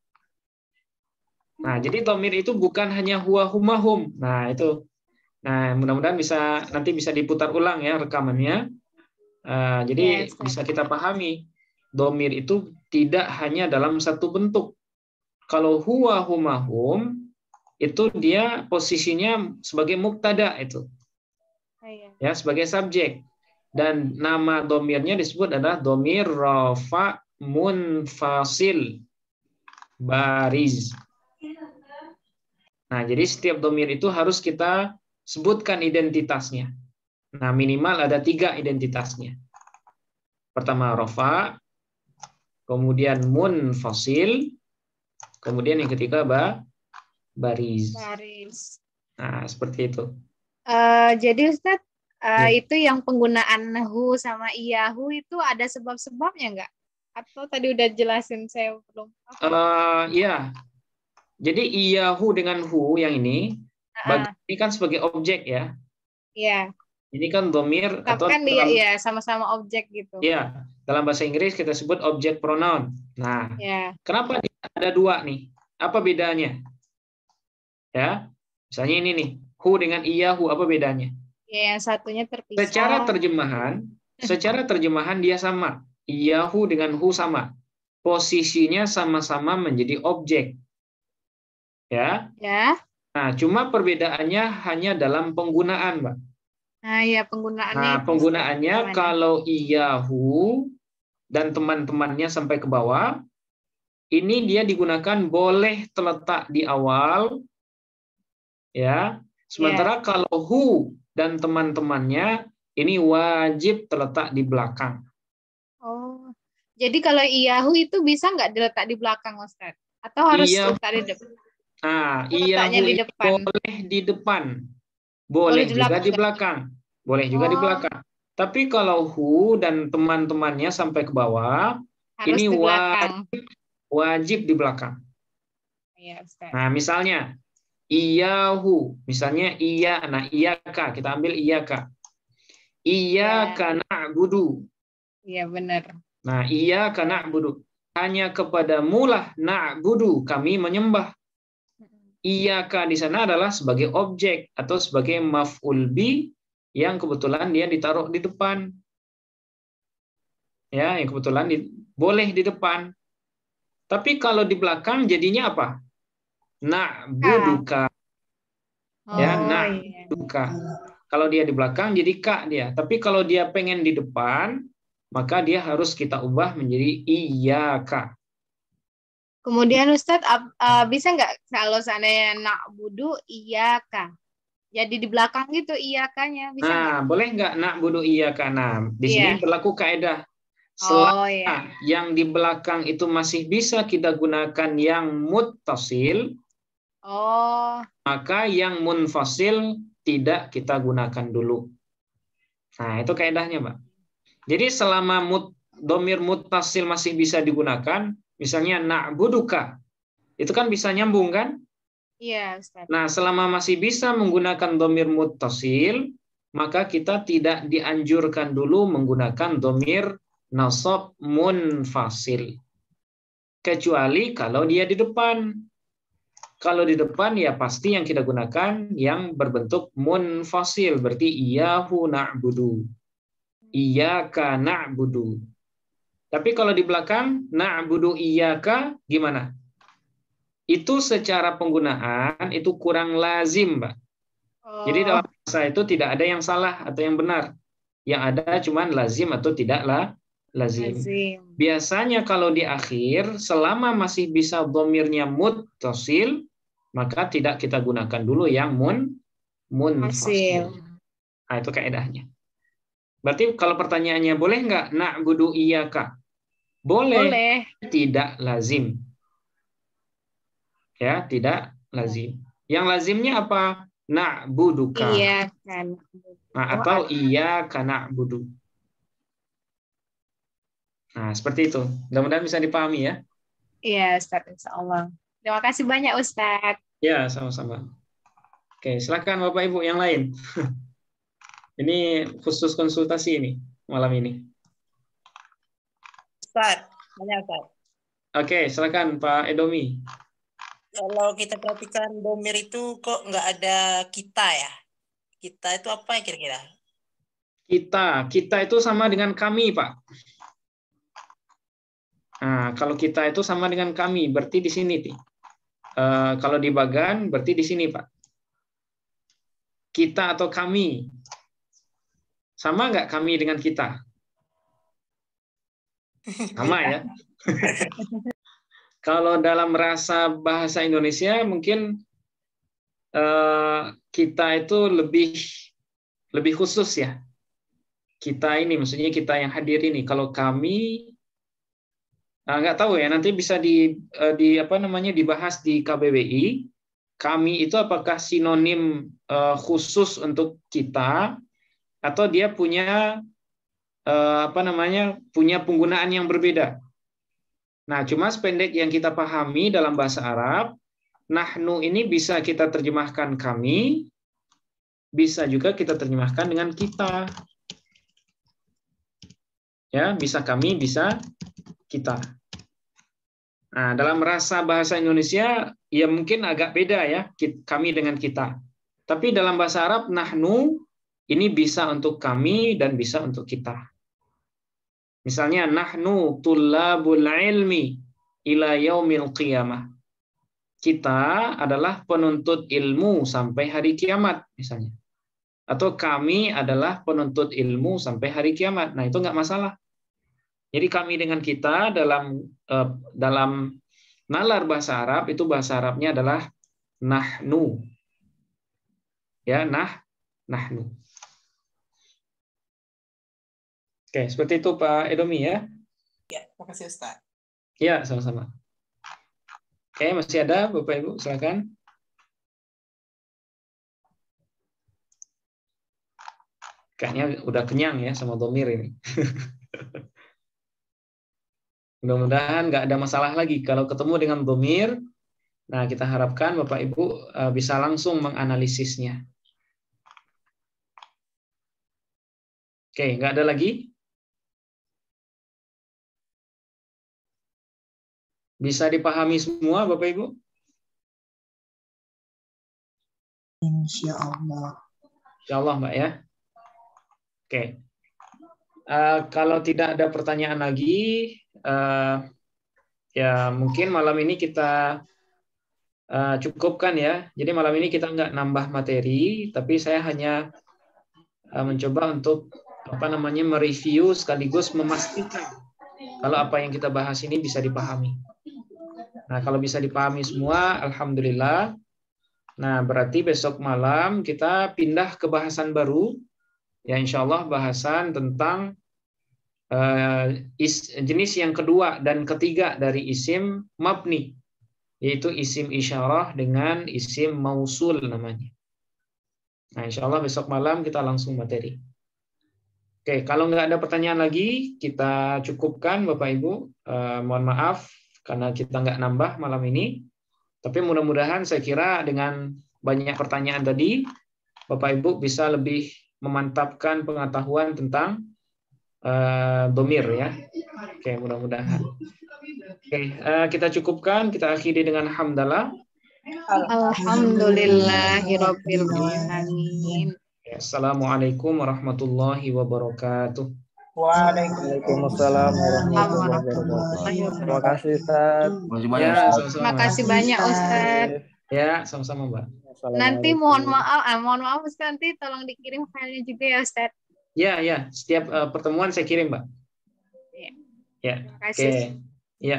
Nah, jadi domir itu bukan hanya huwa, huma, hum. Nah, itu. Nah, mudah-mudahan nanti bisa diputar ulang ya rekamannya. Jadi bisa kita pahami. Domir itu tidak hanya dalam satu bentuk. Kalau huwa, huma, hum, itu dia posisinya sebagai mubtada itu. Ya, sebagai subjek. Dan nama domirnya disebut adalah domir rafa munfasil bariz. Nah, jadi setiap domir itu harus kita sebutkan identitasnya. Nah, minimal ada 3 identitasnya. Pertama rafa, kemudian munfasil, kemudian yang ketiga bariz. Nah, seperti itu. Jadi Ustadz, itu yang penggunaan hu sama iyahu itu ada sebab-sebabnya nggak? Atau tadi udah jelasin saya belum? Ya. Jadi iyahu dengan hu yang ini, ini kan sebagai objek ya. Iya. Ini kan domir atau kan dia sama-sama objek gitu. Iya, dalam bahasa Inggris kita sebut objek pronoun. Nah, kenapa ada 2 nih? Apa bedanya? Ya, misalnya ini nih, hu dengan iyahu apa bedanya? Ya, yang satunya terpisah. Secara terjemahan dia sama. Iyahu dengan hu sama. Posisinya sama-sama menjadi objek. Ya. Nah, cuma perbedaannya hanya dalam penggunaan, Mbak. Nah, ya penggunaannya. Nah, penggunaannya kalau iyahu dan teman-temannya sampai ke bawah, ini dia digunakan boleh terletak di awal, ya. Sementara kalau hu dan teman-temannya ini wajib terletak di belakang. Oh, jadi kalau iyahu itu bisa nggak diletak di belakang, Ustaz? Atau harus letak di depan? Nah, iyahu boleh di depan, boleh juga di belakang. Boleh juga di belakang. Tapi kalau hu dan teman-temannya sampai ke bawah, harus ini wajib di belakang. Ya, nah, misalnya iyahu, misalnya iya, nah iyaka, kita ambil iyaka. Iyaka na'budu. Iya, benar. Nah, iyaka na'budu. Hanya kepadamu lah na'budu, kami menyembah. Iyaka di sana adalah sebagai objek atau sebagai maf'ul bi yang kebetulan dia ditaruh di depan. Ya, yang kebetulan boleh di depan. Tapi kalau di belakang jadinya apa? Na'buduka. Ya, na'buduka. Kalau dia di belakang jadi ka dia. Tapi kalau dia pengen di depan, maka dia harus kita ubah menjadi iyaka. Kemudian Ustadz, bisa nggak kalau seandainya na'budu iyaka? Jadi di belakang gitu iyakanya bisa nggak? Boleh nggak na'budu iyaka? Nah, di sini berlaku kaidah. Selama yang di belakang itu masih bisa kita gunakan yang muttasil, maka yang munfasil tidak kita gunakan dulu. Nah, itu kaidahnya, Mbak. Jadi selama domir muttasil masih bisa digunakan, misalnya na'buduka, itu kan bisa nyambung kan? Iya, Ustaz. Nah, selama masih bisa menggunakan domir muttasil, maka kita tidak dianjurkan dulu menggunakan domir nasab munfasil. Kecuali kalau dia di depan. Kalau di depan ya pasti yang kita gunakan yang berbentuk munfasil, berarti iyahu na'budu. Iyaka na'budu. Tapi kalau di belakang na'budu iyaka gimana? Itu secara penggunaan itu kurang lazim, Mbak. Jadi dalam bahasa itu tidak ada yang salah atau yang benar. Yang ada cuman lazim atau tidaklah lazim. Biasanya kalau di akhir, selama masih bisa dhamirnya muttasil, maka tidak kita gunakan dulu yang munfasil. Nah, itu kaidahnya. Berarti kalau pertanyaannya boleh nggak na'budu iyyaka? Boleh. Tidak lazim. Ya, tidak lazim. Yang lazimnya apa? Na'buduka. Iya kan. Nah, atau iyyaka na'budu. Nah, seperti itu. Mudah-mudahan bisa dipahami ya. Iya, Ustaz, insyaallah. Terima kasih banyak, Ustaz. Ya, sama-sama. Oke, silakan Bapak Ibu yang lain. Ini khusus konsultasi ini malam ini. Ustaz, banyak Ustaz. Oke, silakan Pak Edomi. Kalau kita perhatikan domir itu kok nggak ada kita ya? Kita itu apa ya kira-kira? Kita itu sama dengan kami, Pak. Nah, kalau kita itu sama dengan kami, berarti di sini, nih. Kalau di bagan, berarti di sini, Pak. Kita atau kami. Sama nggak kami dengan kita? Sama ya. Kalau dalam bahasa Indonesia, mungkin kita itu lebih khusus ya. Kita ini, maksudnya kita yang hadir ini. Kalau kami, nggak tahu ya, nanti bisa dibahas di KBBI. Kami itu apakah sinonim khusus untuk kita, atau dia punya punya penggunaan yang berbeda. Nah, cuma sependek yang kita pahami dalam bahasa Arab, nahnu ini bisa kita terjemahkan kami, bisa juga kita terjemahkan dengan kita. Ya, bisa kami, bisa kita. Nah, dalam bahasa Indonesia, ya mungkin agak beda ya, kami dengan kita. Tapi dalam bahasa Arab, nahnu ini bisa untuk kami dan bisa untuk kita. Misalnya, nahnu tullabul ilmi ila yaumil qiyamah. Kita adalah penuntut ilmu sampai hari kiamat, misalnya. Atau kami adalah penuntut ilmu sampai hari kiamat. Nah, itu nggak masalah. Jadi kami dengan kita dalam nalar bahasa Arab, itu bahasa Arabnya adalah nahnu. Ya, nahnu. Oke, seperti itu Pak Edomi ya. Ya, terima kasih Ustaz. Ya, sama-sama. Oke, masih ada Bapak Ibu, silakan. Kayaknya udah kenyang ya sama domir ini. Mudah-mudahan nggak ada masalah lagi kalau ketemu dengan domir. Nah, kita harapkan Bapak Ibu bisa langsung menganalisisnya. Oke, nggak ada lagi? Bisa dipahami semua Bapak Ibu? Insya Allah. Insya Allah Mbak ya. Oke. Kalau tidak ada pertanyaan lagi, ya mungkin malam ini kita cukupkan ya. Jadi malam ini kita nggak nambah materi, tapi saya hanya mencoba untuk mereview sekaligus memastikan kalau apa yang kita bahas ini bisa dipahami. Nah, kalau bisa dipahami semua, alhamdulillah. Nah, berarti besok malam kita pindah ke bahasan baru. Ya, insya Allah bahasan tentang jenis yang kedua dan ketiga dari isim mabni, yaitu isim isyarah dengan isim mausul namanya. Nah, insya Allah besok malam kita langsung materi. Oke, kalau nggak ada pertanyaan lagi, kita cukupkan Bapak Ibu. Mohon maaf karena kita nggak nambah malam ini. Tapi mudah-mudahan saya kira dengan banyak pertanyaan tadi, Bapak Ibu bisa lebih memantapkan pengetahuan tentang domir ya. Oke, mudah-mudahan. Oke, kita cukupkan, kita akhiri dengan hamdalah. Alhamdulillahirabbil alamin. Assalamualaikum warahmatullahi wabarakatuh. Waalaikumsalam warahmatullahi wabarakatuh. Terima kasih Ustaz. Terima kasih banyak Ustaz. Ya, sama-sama Mbak. Nanti mohon maaf Ustaz, nanti tolong dikirim filenya juga ya Ustaz. Ya, ya. Setiap pertemuan saya kirim, Mbak. Ya. Ya. Terima kasih. Oke. Ya.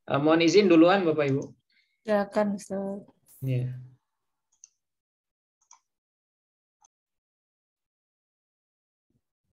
Mohon izin duluan Bapak Ibu. Silakan Ustaz. Ya.